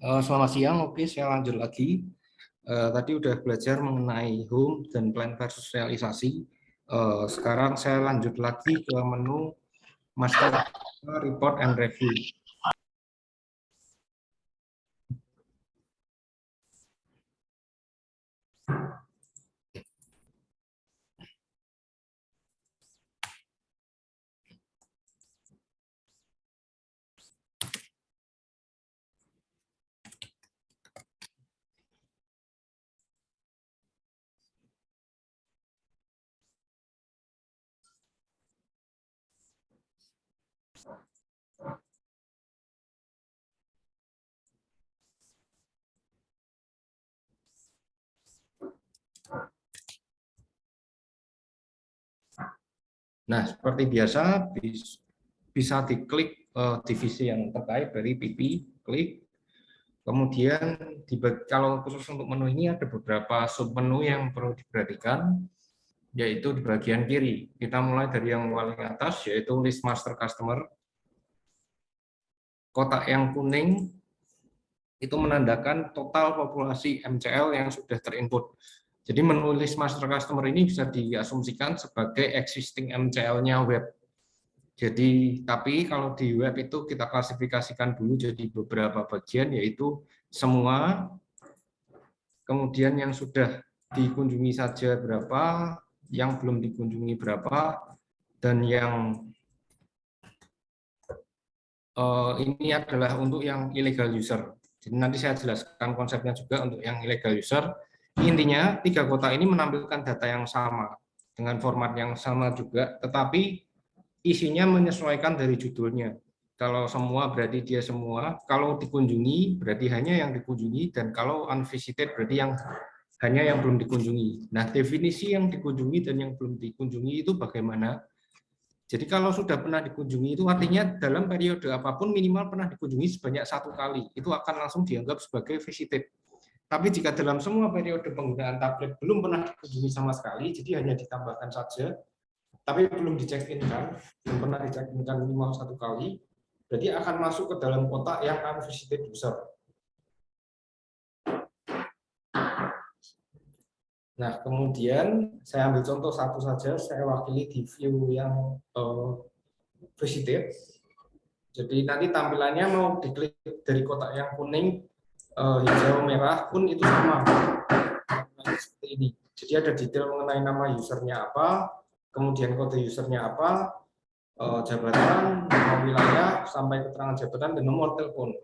S1: Selamat siang, oke saya lanjut lagi. Tadi udah belajar mengenai home dan plan versus realisasi. Sekarang saya lanjut lagi ke menu master report and review. Nah, seperti biasa bisa diklik divisi yang terkait dari PP, klik. Kemudian kalau khusus untuk menu ini ada beberapa submenu yang perlu diperhatikan, yaitu di bagian kiri. Kita mulai dari yang paling atas, yaitu list master customer. Kotak yang kuning itu menandakan total populasi MCL yang sudah terinput. Jadi menu list master customer ini bisa diasumsikan sebagai existing MCL-nya web. Jadi, tapi kalau di web itu kita klasifikasikan dulu jadi beberapa bagian, yaitu semua, kemudian yang sudah dikunjungi saja berapa, yang belum dikunjungi berapa, dan yang ini adalah untuk yang illegal user. Jadi nanti saya jelaskan konsepnya juga untuk yang illegal user. Intinya, 3 kotak ini menampilkan data yang sama, dengan format yang sama juga, tetapi isinya menyesuaikan dari judulnya. Kalau semua berarti dia semua, kalau dikunjungi berarti hanya yang dikunjungi, dan kalau unvisited berarti hanya yang belum dikunjungi. Nah, definisi yang dikunjungi dan yang belum dikunjungi itu bagaimana? Jadi kalau sudah pernah dikunjungi itu artinya dalam periode apapun minimal pernah dikunjungi sebanyak 1 kali. Itu akan langsung dianggap sebagai visited. Tapi jika dalam semua periode penggunaan tablet belum pernah dikunjungi sama sekali, jadi hanya ditambahkan saja, tapi belum di-check-in kan, belum pernah di-check-in kan minimal 1 kali, berarti akan masuk ke dalam kotak yang unvisited user. Nah, kemudian saya ambil contoh satu saja, saya wakili di view yang visited. Jadi nanti tampilannya mau diklik dari kotak yang kuning, hijau, merah pun itu sama. Seperti ini. Jadi ada detail mengenai nama usernya apa, kemudian kode usernya apa, jabatan, nama wilayah, sampai keterangan jabatan dan nomor telepon.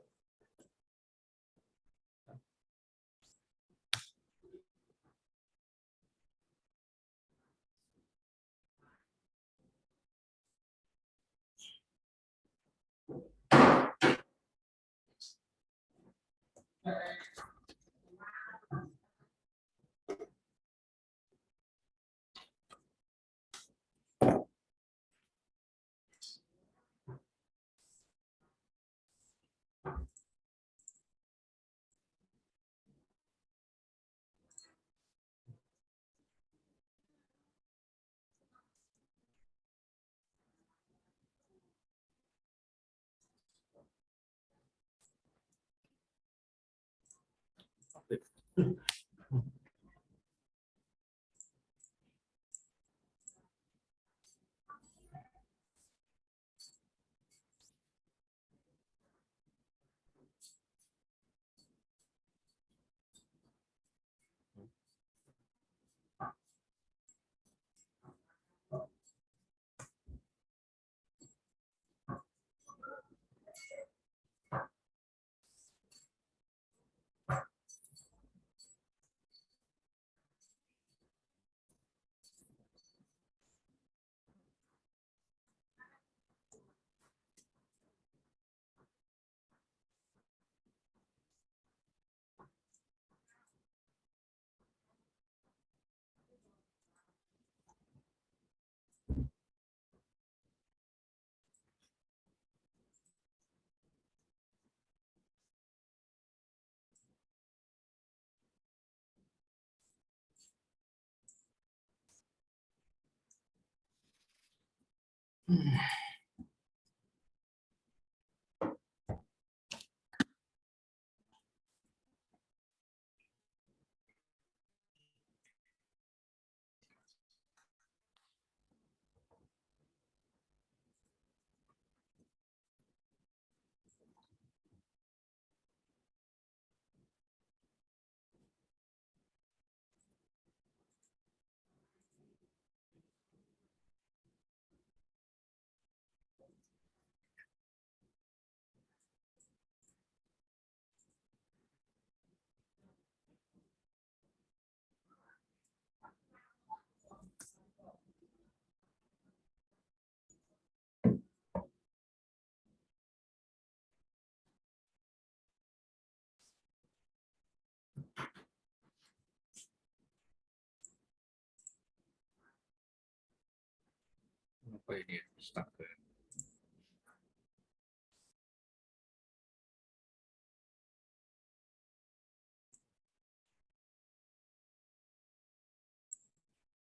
S1: Oh ini astaga.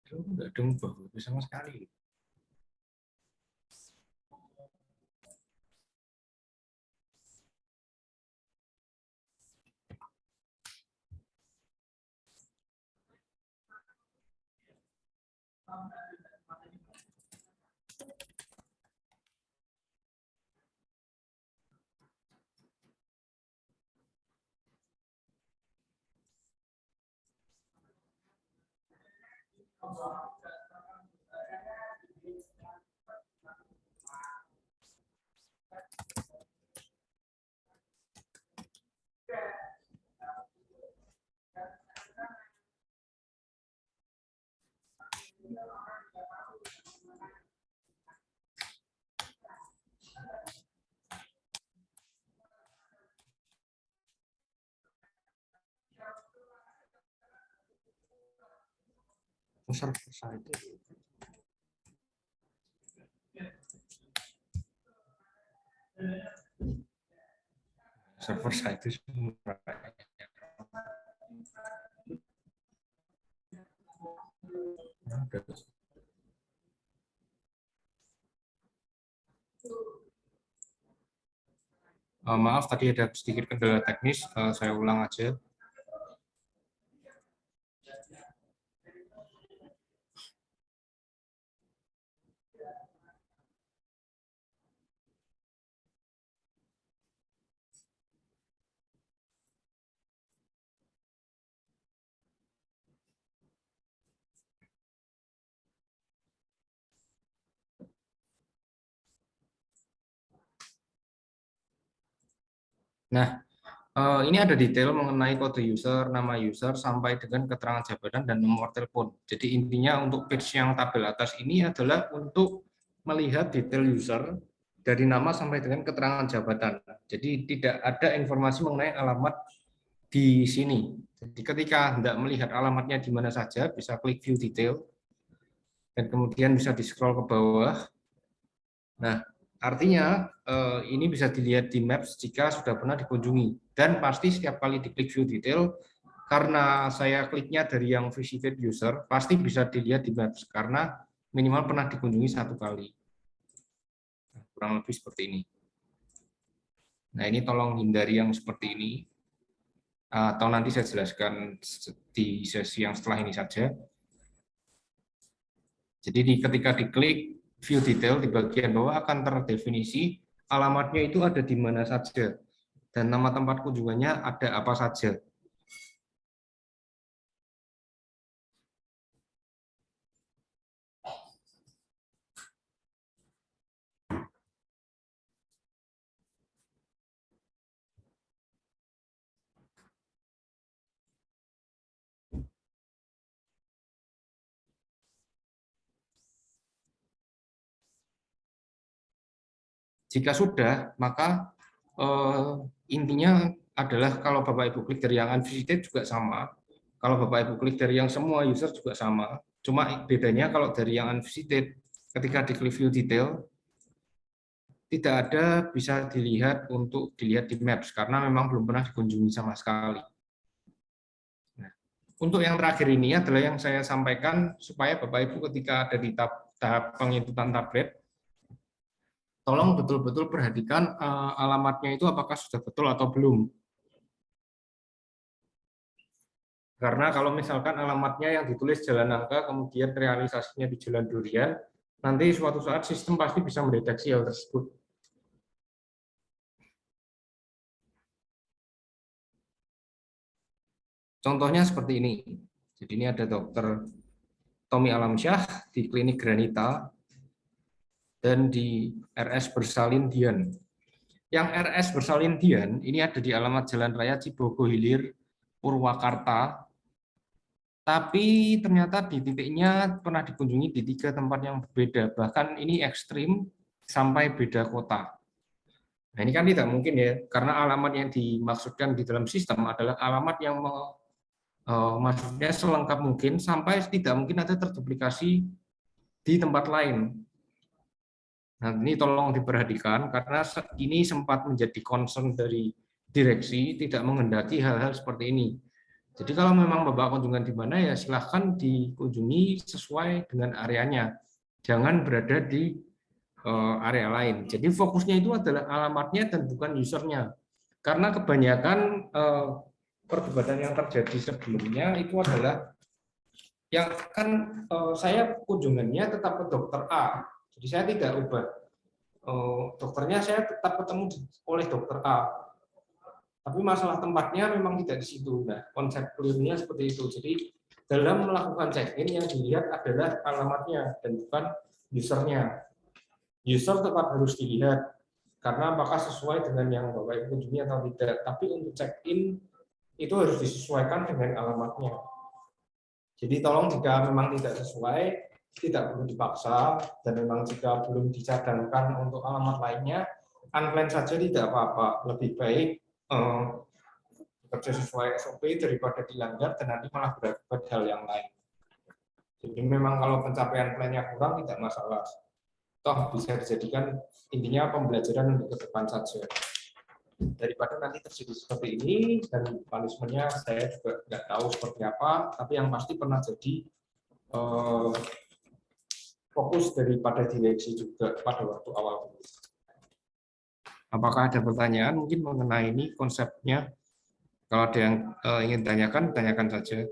S1: Itu nggak ada ubah sama sekali. Server side server side itu maaf tadi ada sedikit kendala teknis, saya ulang aja. Nah, ini ada detail mengenai kode user, nama user, sampai dengan keterangan jabatan dan nomor telepon. Jadi intinya untuk page yang tabel atas ini adalah untuk melihat detail user dari nama sampai dengan keterangan jabatan. Jadi tidak ada informasi mengenai alamat di sini. Jadi ketika hendak melihat alamatnya di mana saja, bisa klik view detail, dan kemudian bisa di-scroll ke bawah. Nah, artinya ini bisa dilihat di Maps jika sudah pernah dikunjungi. Dan pasti setiap kali diklik view detail, karena saya kliknya dari yang visited user, pasti bisa dilihat di Maps, karena minimal pernah dikunjungi 1 kali. Nah, kurang lebih seperti ini. Nah, ini tolong hindari yang seperti ini. Atau nanti saya jelaskan di sesi yang setelah ini saja. Jadi ketika diklik view detail di bagian bawah akan terdefinisi alamatnya itu ada di mana saja dan nama tempat kunjungannya ada apa saja. Jika sudah, maka intinya adalah kalau Bapak Ibu klik dari yang unvisited juga sama. Kalau Bapak Ibu klik dari yang semua user juga sama. Cuma bedanya kalau dari yang unvisited, ketika diklik view detail, tidak ada bisa dilihat untuk dilihat di Maps karena memang belum pernah dikunjungi sama sekali. Nah, untuk yang terakhir ini adalah yang saya sampaikan supaya Bapak Ibu ketika ada di tahap penginputan tablet, tolong betul-betul perhatikan alamatnya itu apakah sudah betul atau belum. Karena kalau misalkan alamatnya yang ditulis Jalan Nangka, kemudian realisasinya di Jalan Durian, nanti suatu saat sistem pasti bisa mendeteksi hal tersebut. Contohnya seperti ini. Jadi ini ada Dokter Tommy Alamsyah di Klinik Granita dan di RS Bersalin Dian. Yang RS Bersalin Dian ini ada di alamat Jalan Raya Cibogo Hilir, Purwakarta. Tapi ternyata di titiknya pernah dikunjungi di 3 tempat yang berbeda. Bahkan ini ekstrim sampai beda kota. Nah ini kan tidak mungkin ya, karena alamat yang dimaksudkan di dalam sistem adalah alamat yang maksudnya selengkap mungkin sampai tidak mungkin ada terduplikasi di tempat lain. Nah, ini tolong diperhatikan karena ini sempat menjadi concern dari direksi tidak menghendaki hal-hal seperti ini. Jadi kalau memang Bapak kunjungan di mana ya silahkan dikunjungi sesuai dengan areanya. Jangan berada di area lain. Jadi fokusnya itu adalah alamatnya dan bukan usernya. Karena kebanyakan perdebatan yang terjadi sebelumnya itu adalah yang kan saya kunjungannya tetap ke dokter A. Jadi saya tidak ubah dokternya, saya tetap ketemu oleh dokter A. Tapi masalah tempatnya memang tidak di situ. Nah, konsep clear-nya seperti itu. Jadi dalam melakukan check-in yang dilihat adalah alamatnya dan bukan usernya. User tetap harus dilihat karena apakah sesuai dengan yang Bapak Ibu kunjungi atau tidak. Tapi untuk check-in itu harus disesuaikan dengan alamatnya. Jadi tolong jika memang tidak sesuai, tidak perlu dipaksa, dan memang jika belum dicadangkan untuk alamat lainnya, unplanned saja tidak apa-apa. Lebih baik bekerja sesuai SOP daripada dilanggar dan nanti malah berakibat hal yang lain. Jadi memang kalau pencapaian plannya kurang tidak masalah. Toh bisa dijadikan intinya pembelajaran untuk ke depan saja. Daripada nanti terjadi seperti ini dan punishment-nya saya juga nggak tahu seperti apa, tapi yang pasti pernah jadi fokus daripada direksi juga pada waktu awal. Apakah ada pertanyaan mungkin mengenai ini konsepnya? Kalau ada yang ingin tanyakan, tanyakan saja.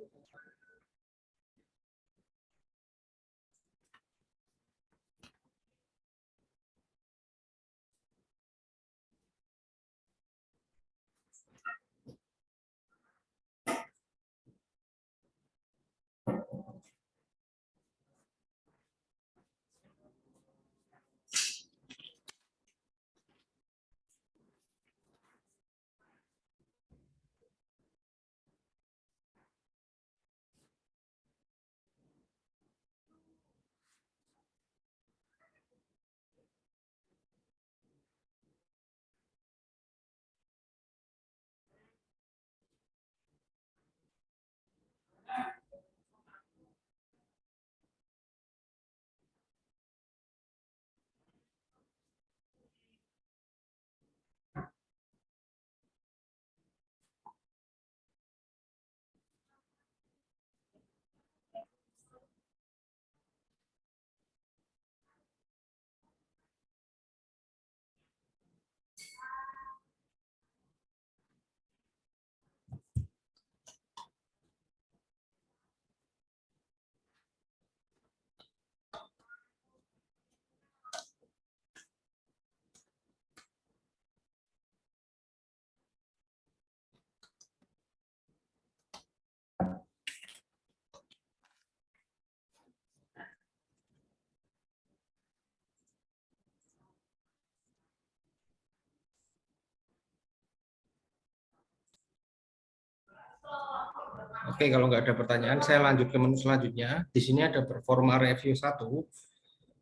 S1: Oke, kalau nggak ada pertanyaan, saya lanjut ke menu selanjutnya. Di sini ada performa review 1.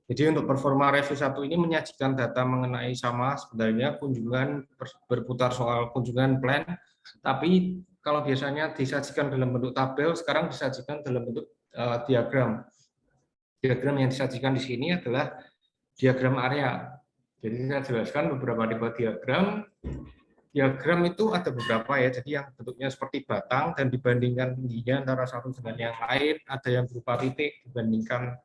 S1: Jadi untuk performa review 1 ini menyajikan data mengenai sama sebenarnya kunjungan berputar soal kunjungan plan, tapi kalau biasanya disajikan dalam bentuk tabel, sekarang disajikan dalam bentuk diagram. Diagram yang disajikan di sini adalah diagram area. Jadi saya jelaskan beberapa tipe diagram. Diagram itu ada beberapa ya, jadi yang bentuknya seperti batang dan dibandingkan tingginya antara satu dengan yang lain, ada yang berupa titik dibandingkan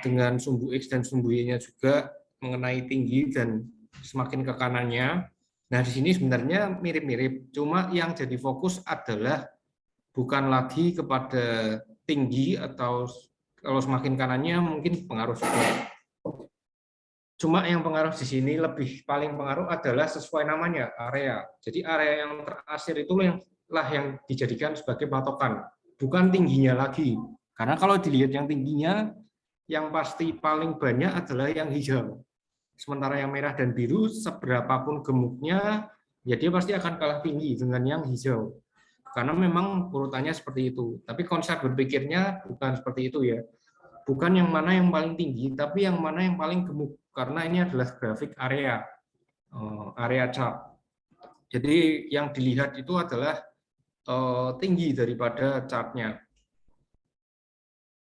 S1: dengan sumbu X dan sumbu Y-nya juga mengenai tinggi dan semakin ke kanannya. Nah, di sini sebenarnya mirip-mirip, cuma yang jadi fokus adalah bukan lagi kepada tinggi atau kalau semakin kanannya mungkin pengaruh juga. Cuma yang pengaruh di sini lebih paling pengaruh adalah sesuai namanya, area. Jadi area yang terasir itulah yang dijadikan sebagai patokan, bukan tingginya lagi. Karena kalau dilihat yang tingginya, yang pasti paling banyak adalah yang hijau. Sementara yang merah dan biru, seberapapun gemuknya, ya dia pasti akan kalah tinggi dengan yang hijau. Karena memang urutannya seperti itu. Tapi konsep berpikirnya bukan seperti itu ya. Bukan yang mana yang paling tinggi, tapi yang mana yang paling gemuk. Karena ini adalah grafik area chart. Jadi yang dilihat itu adalah tinggi daripada chartnya.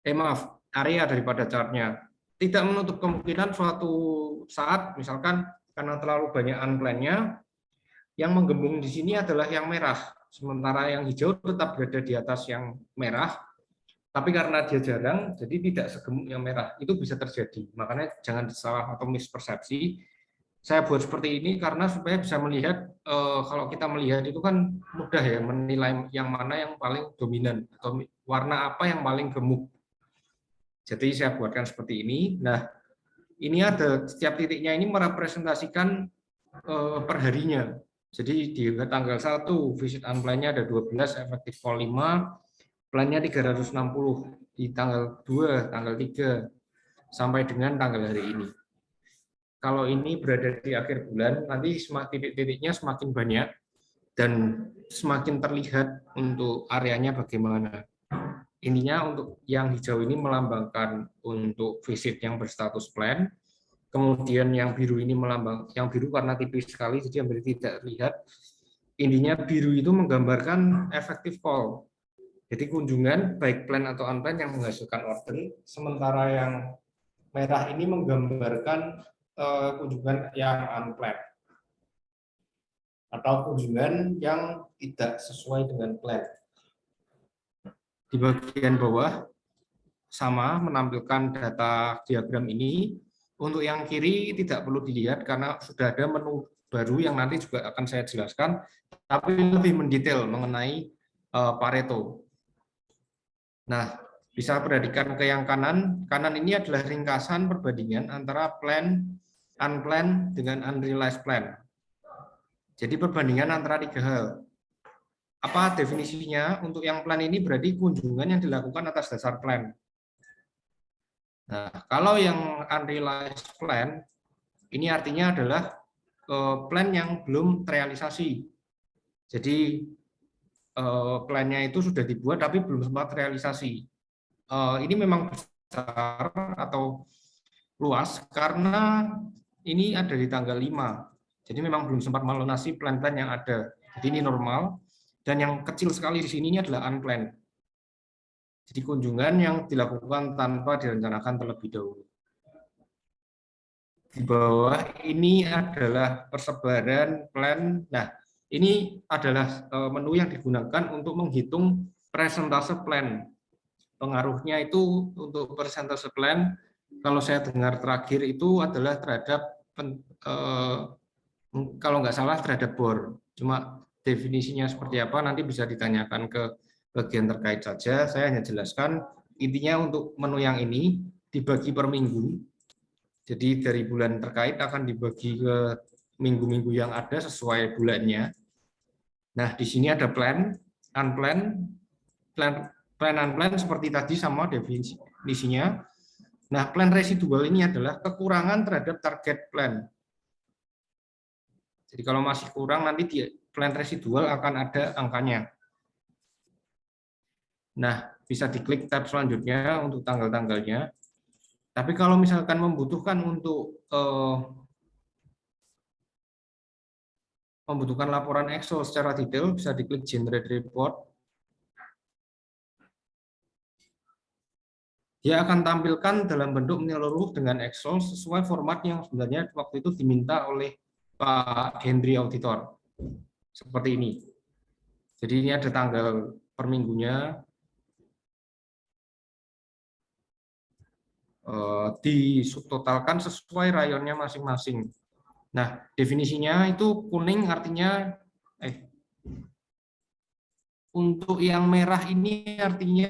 S1: Maaf, area daripada chartnya. tidak menutup kemungkinan suatu saat misalkan karena terlalu banyak unplanned-nya, yang menggembung di sini adalah yang merah, sementara yang hijau tetap berada di atas yang merah, tapi karena dia jarang, jadi tidak segemuk yang merah. Itu bisa terjadi. Makanya jangan salah atau mispersepsi. Saya buat seperti ini karena supaya bisa melihat, kalau kita melihat itu kan mudah ya menilai yang mana yang paling dominan atau warna apa yang paling gemuk. Jadi saya buatkan seperti ini. Nah, ini ada setiap titiknya ini merepresentasikan perharinya. Jadi di tanggal 1 visit unplanned-nya ada 12, efektif call 5, plan-nya 360 di tanggal 2, tanggal 3 sampai dengan tanggal hari ini. Kalau ini berada di akhir bulan, nanti titik-titiknya semakin banyak dan semakin terlihat untuk areanya bagaimana. Intinya untuk yang hijau ini melambangkan untuk visit yang berstatus plan, kemudian yang biru ini melambang, yang biru karena tipis sekali jadi hampir tidak terlihat. Intinya biru itu menggambarkan effective call. Jadi kunjungan baik plan atau unplanned yang menghasilkan order, sementara yang merah ini menggambarkan kunjungan yang unplanned atau kunjungan yang tidak sesuai dengan plan. Di bagian bawah sama menampilkan data diagram ini. Untuk yang kiri tidak perlu dilihat karena sudah ada menu baru yang nanti juga akan saya jelaskan, tapi lebih mendetail mengenai Pareto. Nah, bisa perhatikan ke yang kanan. Kanan ini adalah ringkasan perbandingan antara plan, unplanned dengan unrealized plan. Jadi perbandingan antara 3 hal. Apa definisinya? Untuk yang plan ini berarti kunjungan yang dilakukan atas dasar plan. Nah, kalau yang unrealized plan, ini artinya adalah plan yang belum terrealisasi. Jadi plannya itu sudah dibuat tapi belum sempat realisasi. Ini memang besar atau luas karena ini ada di tanggal 5. Jadi memang belum sempat melunasi plan-plan yang ada. Jadi ini normal. Dan yang kecil sekali di sini adalah unplanned. Jadi kunjungan yang dilakukan tanpa direncanakan terlebih dahulu. Di bawah ini adalah persebaran plan. Nah, ini adalah menu yang digunakan untuk menghitung persentase plan. Pengaruhnya itu untuk persentase plan, kalau saya dengar terakhir itu adalah terhadap, kalau nggak salah terhadap BOR. Cuma definisinya seperti apa nanti bisa ditanyakan ke bagian terkait saja. Saya hanya jelaskan intinya untuk menu yang ini dibagi per minggu. Jadi dari bulan terkait akan dibagi ke minggu-minggu yang ada sesuai bulannya. Nah, di sini ada plan, unplanned, plan unplanned seperti tadi sama definisinya. Nah, plan residual ini adalah kekurangan terhadap target plan. Jadi kalau masih kurang nanti di plan residual akan ada angkanya. Nah, bisa diklik tab selanjutnya untuk tanggal-tanggalnya. Tapi kalau misalkan membutuhkan untuk membutuhkan laporan Excel secara detail, bisa diklik Generate Report. Dia akan tampilkan dalam bentuk menyeluruh dengan Excel sesuai format yang sebenarnya waktu itu diminta oleh Pak Henry Auditor. Seperti ini. Jadi ini ada tanggal per minggunya. Disubtotalkan sesuai rayonnya masing-masing. Nah, definisinya itu kuning artinya untuk yang merah ini artinya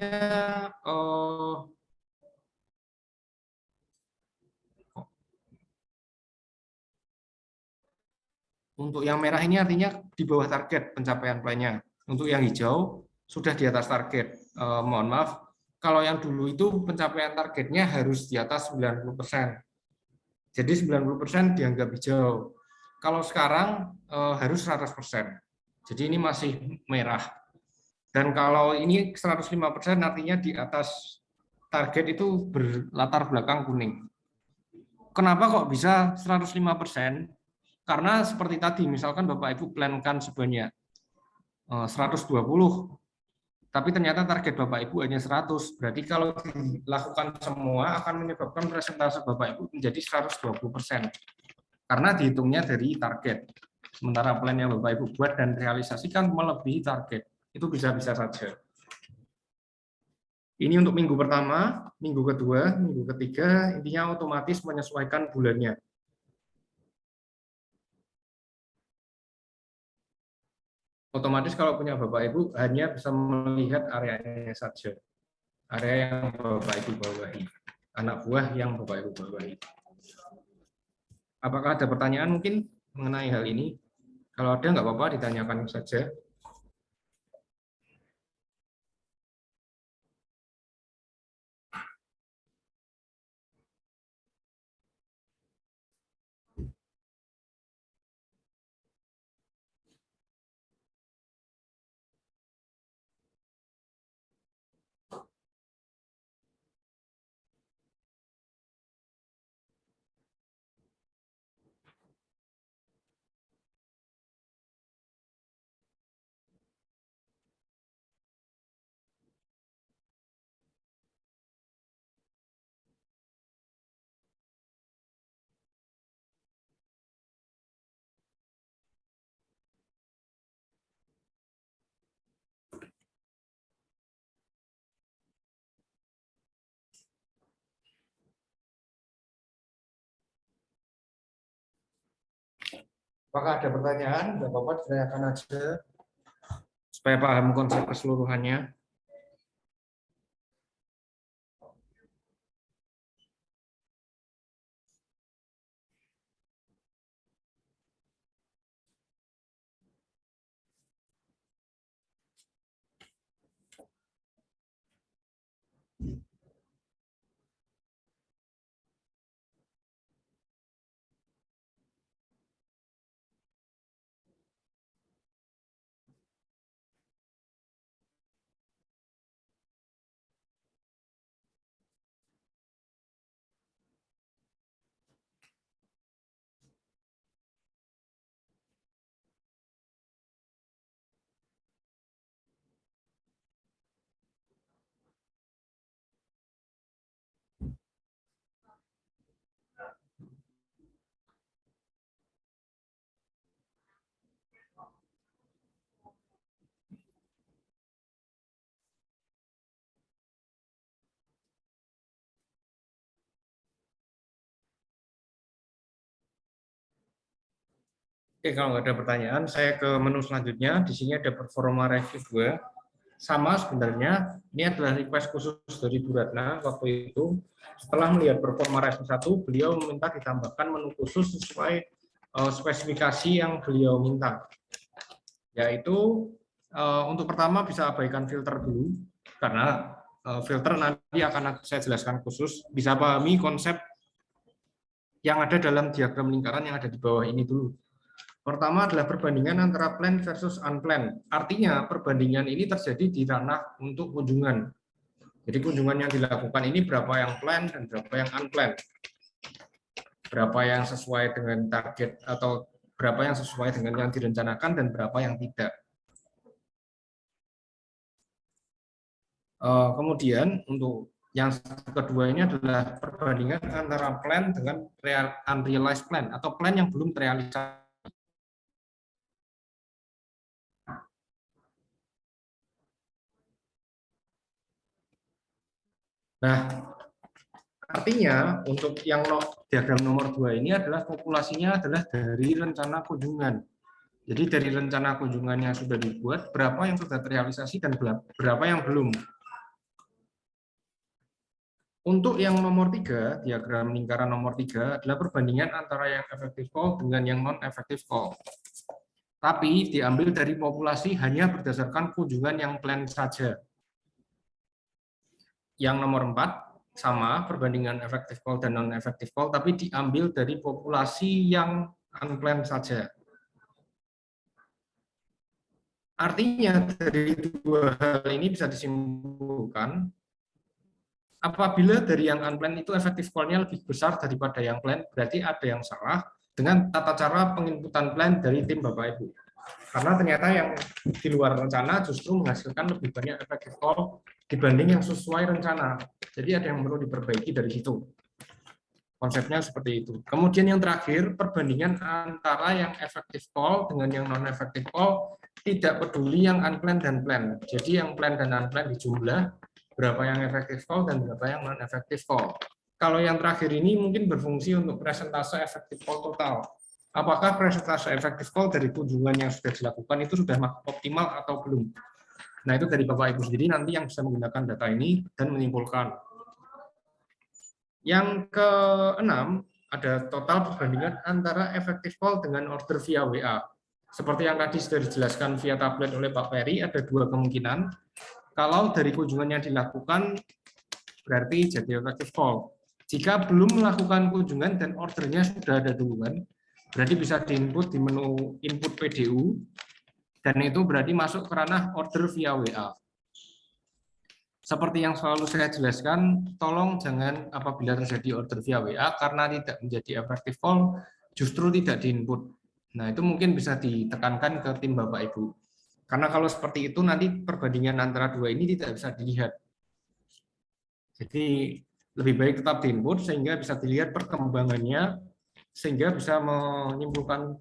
S1: untuk yang merah ini artinya di bawah target pencapaian plan-nya. Untuk yang hijau sudah di atas target. Mohon maaf, kalau yang dulu itu pencapaian targetnya harus di atas 90%. Jadi 90% dianggap hijau. Kalau sekarang harus 100%. Jadi ini masih merah. Dan kalau ini 105% artinya di atas target itu berlatar belakang kuning. Kenapa kok bisa 105%? Karena seperti tadi, misalkan Bapak Ibu plankan sebanyak 120, Tapi ternyata target Bapak Ibu hanya 100. Berarti kalau dilakukan semua akan menyebabkan persentase Bapak Ibu menjadi 120%. Karena dihitungnya dari target. Sementara plan yang Bapak Ibu buat dan realisasikan melebihi target. Itu bisa-bisa saja. Ini untuk minggu pertama, minggu kedua, minggu ketiga, intinya otomatis menyesuaikan bulannya. Otomatis kalau punya Bapak Ibu hanya bisa melihat areanya saja. Area yang Bapak Ibu bawahi. Anak buah yang Bapak Ibu bawahi. Apakah ada pertanyaan mungkin mengenai hal ini? Kalau ada nggak apa-apa ditanyakan saja. Apakah ada pertanyaan? Nggak apa-apa, ditanyakan aja supaya paham konsep keseluruhannya. Oke, kalau nggak ada pertanyaan, saya ke menu selanjutnya. Di sini ada performa review 2. Sama sebenarnya, ini adalah request khusus dari Bu Ratna waktu itu. Setelah melihat performa review 1, beliau meminta ditambahkan menu khusus sesuai spesifikasi yang beliau minta. Yaitu untuk pertama bisa abaikan filter dulu, karena filter nanti akan saya jelaskan khusus. Bisa pahami konsep yang ada dalam diagram lingkaran yang ada di bawah ini dulu. Pertama adalah perbandingan antara plan versus unplanned. Artinya perbandingan ini terjadi di ranah untuk kunjungan. Jadi kunjungan yang dilakukan ini berapa yang plan dan berapa yang unplanned. Berapa yang sesuai dengan target atau berapa yang sesuai dengan yang direncanakan dan berapa yang tidak. Kemudian untuk yang kedua ini adalah perbandingan antara plan dengan unrealized plan atau plan yang belum terrealisasi. Nah, artinya untuk yang diagram nomor 2 ini adalah populasinya adalah dari rencana kunjungan. Jadi dari rencana kunjungan yang sudah dibuat, berapa yang sudah terrealisasi dan berapa yang belum. Untuk yang nomor 3, diagram lingkaran nomor 3 adalah perbandingan antara yang effective call dengan yang non-effective call. Tapi diambil dari populasi hanya berdasarkan kunjungan yang plan saja. Yang nomor 4, sama perbandingan effective call dan non-effective call, tapi diambil dari populasi yang unplanned saja. Artinya dari dua hal ini bisa disimpulkan, apabila dari yang unplanned itu effective call-nya lebih besar daripada yang planned, berarti ada yang salah dengan tata cara penginputan plan dari tim Bapak Ibu. Karena ternyata yang di luar rencana justru menghasilkan lebih banyak effective call dibanding yang sesuai rencana. Jadi ada yang perlu diperbaiki dari situ. Konsepnya seperti itu. Kemudian yang terakhir, perbandingan antara yang effective call dengan yang non-effective call, tidak peduli yang unplanned dan planned. Jadi yang planned dan unplanned dijumlah, berapa yang effective call dan berapa yang non-effective call. Kalau yang terakhir ini mungkin berfungsi untuk presentase effective call total. Apakah presentase effective call dari kunjungan yang sudah dilakukan itu sudah optimal atau belum? Nah, itu dari Bapak Ibu sendiri nanti yang bisa menggunakan data ini dan menyimpulkan. Yang keenam, ada total perbandingan antara effective call dengan order via WA. Seperti yang tadi sudah dijelaskan via tablet oleh Pak Ferry, ada dua kemungkinan. Kalau dari kunjungan yang dilakukan, berarti jadi effective call. Jika belum melakukan kunjungan dan ordernya sudah ada duluan, berarti bisa diinput di menu input PDU, dan itu berarti masuk ke ranah order via WA. Seperti yang selalu saya jelaskan, tolong jangan apabila terjadi order via WA karena tidak menjadi effective call, justru tidak diinput. Nah, itu mungkin bisa ditekankan ke tim Bapak Ibu. Karena kalau seperti itu nanti perbandingan antara dua ini tidak bisa dilihat. Jadi lebih baik tetap diinput sehingga bisa dilihat perkembangannya, sehingga bisa menyimpulkan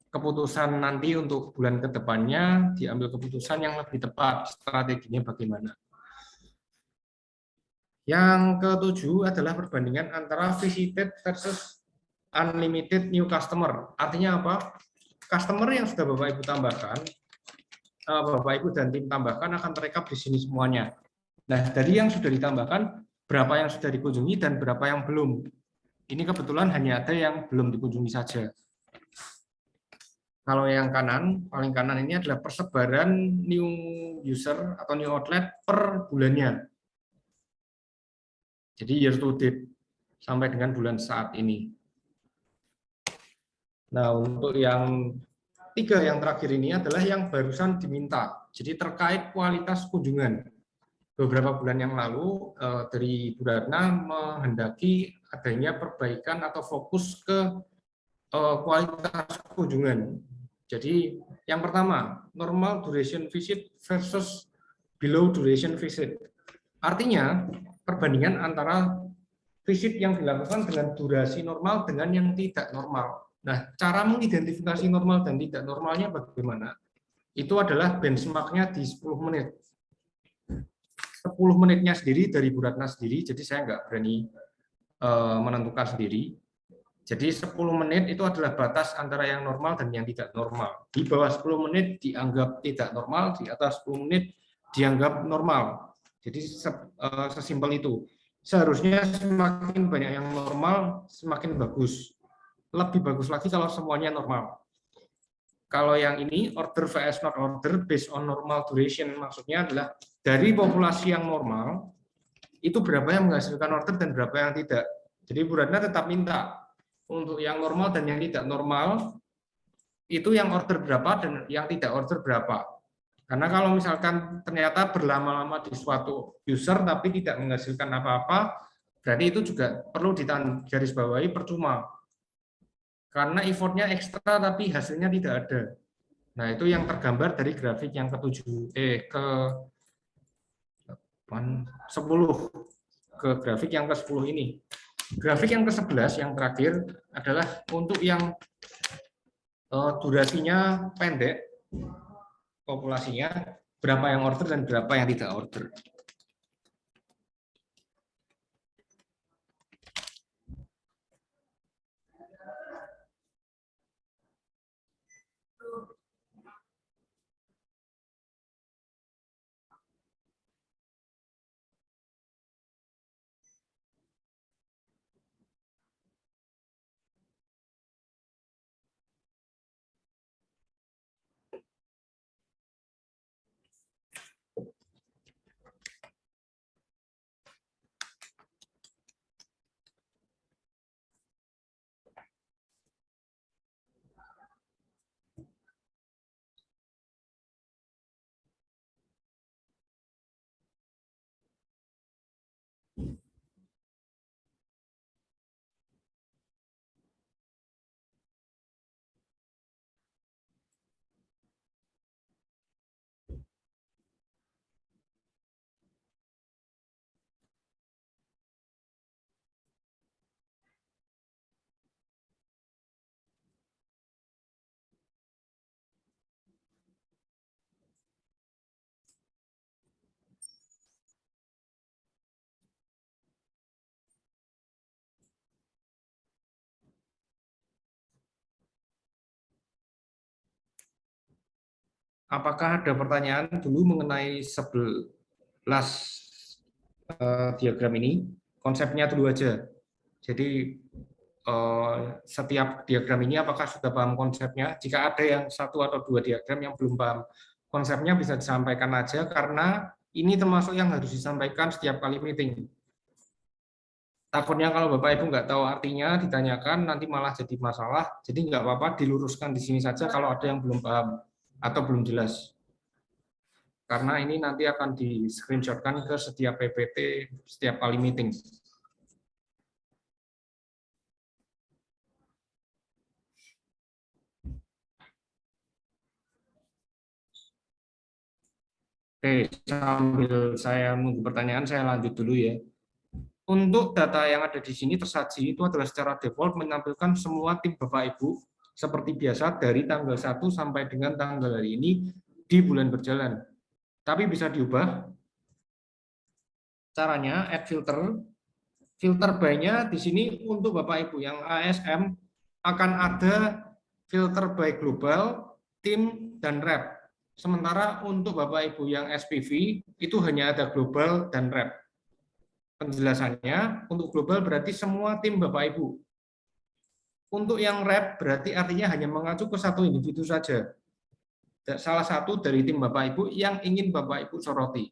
S1: keputusan nanti untuk bulan ke depannya, diambil keputusan yang lebih tepat, strateginya bagaimana. Yang ketujuh adalah perbandingan antara visited versus unlimited new customer. Artinya apa? Customer yang sudah Bapak Ibu tambahkan, Bapak Ibu dan tim tambahkan akan terekap di sini semuanya. Nah, dari yang sudah ditambahkan, berapa yang sudah dikunjungi dan berapa yang belum. Ini kebetulan hanya ada yang belum dikunjungi saja. Kalau yang kanan, paling kanan ini adalah persebaran new user atau new outlet per bulannya. Jadi year to date sampai dengan bulan saat ini. Nah, untuk yang tiga yang terakhir ini adalah yang barusan diminta. Jadi terkait kualitas kunjungan. Beberapa bulan yang lalu dari Bu Ratna menghendaki adanya perbaikan atau fokus ke kualitas kunjungan. Jadi yang pertama, normal duration visit versus below duration visit. Artinya perbandingan antara visit yang dilakukan dengan durasi normal dengan yang tidak normal. Nah, cara mengidentifikasi normal dan tidak normalnya bagaimana? Itu adalah benchmarknya di 10 menit. 10 menitnya sendiri dari Bu Ratna sendiri, jadi saya nggak berani menentukan sendiri. Jadi 10 menit itu adalah batas antara yang normal dan yang tidak normal. Di bawah 10 menit dianggap tidak normal, di atas 10 menit dianggap normal. Jadi sesimpel itu. Seharusnya semakin banyak yang normal, semakin bagus. Lebih bagus lagi kalau semuanya normal. Kalau yang ini, order vs not order based on normal duration, maksudnya adalah dari populasi yang normal, itu berapa yang menghasilkan order dan berapa yang tidak. Jadi Bu Ratna tetap minta untuk yang normal dan yang tidak normal, itu yang order berapa dan yang tidak order berapa. Karena kalau misalkan ternyata berlama-lama di suatu user tapi tidak menghasilkan apa-apa, berarti itu juga perlu digarisbawahi percuma. Karena effortnya ekstra tapi hasilnya tidak ada. Nah, itu yang tergambar dari grafik yang ke-10 ke grafik yang ke-10 ini. Grafik yang ke-11 yang terakhir adalah untuk yang durasinya pendek, populasinya, berapa yang order dan berapa yang tidak order. apakah ada pertanyaan dulu mengenai 11 diagram ini? Konsepnya dulu aja. Jadi setiap diagram ini apakah sudah paham konsepnya? Jika ada yang satu atau dua diagram yang belum paham konsepnya, bisa disampaikan aja, karena ini termasuk yang harus disampaikan setiap kali meeting. Takutnya kalau Bapak Ibu nggak tahu artinya, ditanyakan, nanti malah jadi masalah. Jadi nggak apa-apa, diluruskan di sini saja kalau ada yang belum paham atau belum jelas. Karena ini nanti akan di-screenshotkan ke setiap PPT, setiap kali meeting. Oke, sambil saya menunggu pertanyaan, saya lanjut dulu ya. Untuk data yang ada di sini tersaji itu adalah secara default menampilkan semua tim Bapak Ibu seperti biasa dari tanggal 1 sampai dengan tanggal hari ini di bulan berjalan. Tapi bisa diubah. Caranya add filter. Filter by-nya di sini untuk Bapak Ibu yang ASM akan ada filter by global, tim, dan rep. Sementara untuk Bapak Ibu yang SPV itu hanya ada global dan rep. Penjelasannya, untuk global berarti semua tim Bapak Ibu. Untuk yang rep berarti artinya hanya mengacu ke satu individu saja. Salah satu dari tim Bapak Ibu yang ingin Bapak Ibu soroti.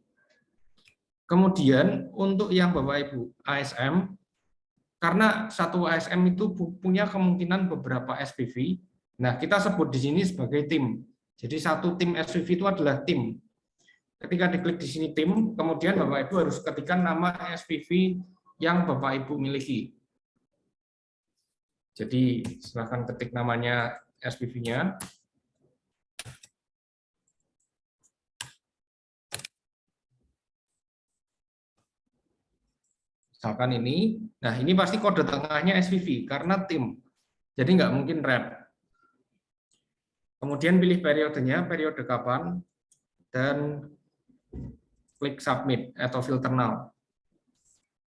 S1: Kemudian untuk yang Bapak Ibu ASM, karena satu ASM itu punya kemungkinan beberapa SPV, nah kita sebut di sini sebagai tim. Jadi satu tim SPV itu adalah tim. Ketika diklik di sini tim, kemudian Bapak Ibu harus ketikkan nama SPV yang Bapak Ibu miliki. Jadi silakan ketik namanya SPV-nya. Misalkan ini, nah ini pasti kode tengahnya SPV karena tim, jadi nggak mungkin rep. Kemudian pilih periodenya, periode kapan, dan klik submit atau filter now.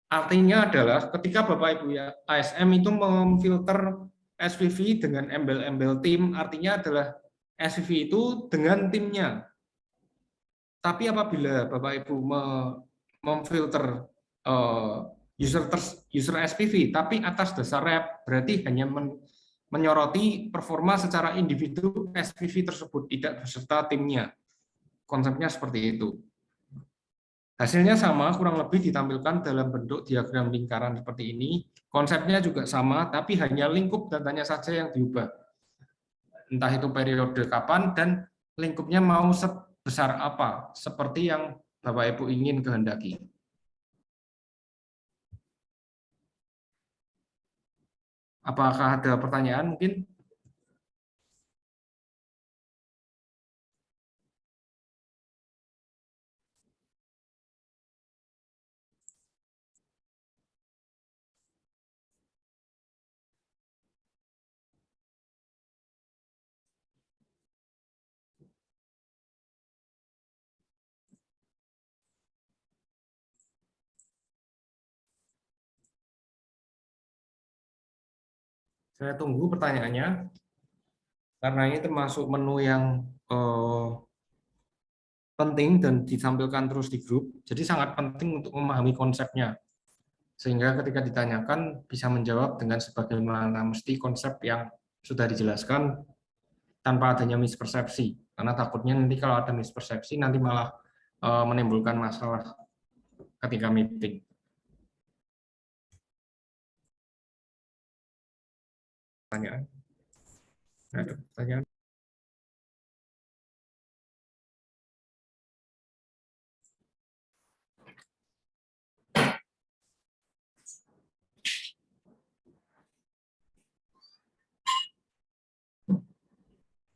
S1: Artinya adalah ketika Bapak Ibu ya ASM itu memfilter SPV dengan embel-embel tim, artinya adalah SPV itu dengan timnya. Tapi apabila Bapak Ibu memfilter user SPV, tapi atas dasar rep, berarti hanya menyoroti performa secara individu SPV tersebut, tidak beserta timnya. Konsepnya seperti itu. Hasilnya sama, kurang lebih ditampilkan dalam bentuk diagram lingkaran seperti ini. Konsepnya juga sama, tapi hanya lingkup datanya saja yang diubah. Entah itu periode kapan dan lingkupnya mau sebesar apa, seperti yang Bapak Ibu ingin kehendaki. Apakah ada pertanyaan mungkin? Saya tunggu pertanyaannya, karena ini termasuk menu yang penting dan ditampilkan terus di grup, jadi sangat penting untuk memahami konsepnya. Sehingga ketika ditanyakan bisa menjawab dengan sebagaimana mesti konsep yang sudah dijelaskan tanpa adanya mispersepsi. Karena takutnya nanti kalau ada mispersepsi nanti malah menimbulkan masalah ketika meeting. Pertanyaan? Ada pertanyaan?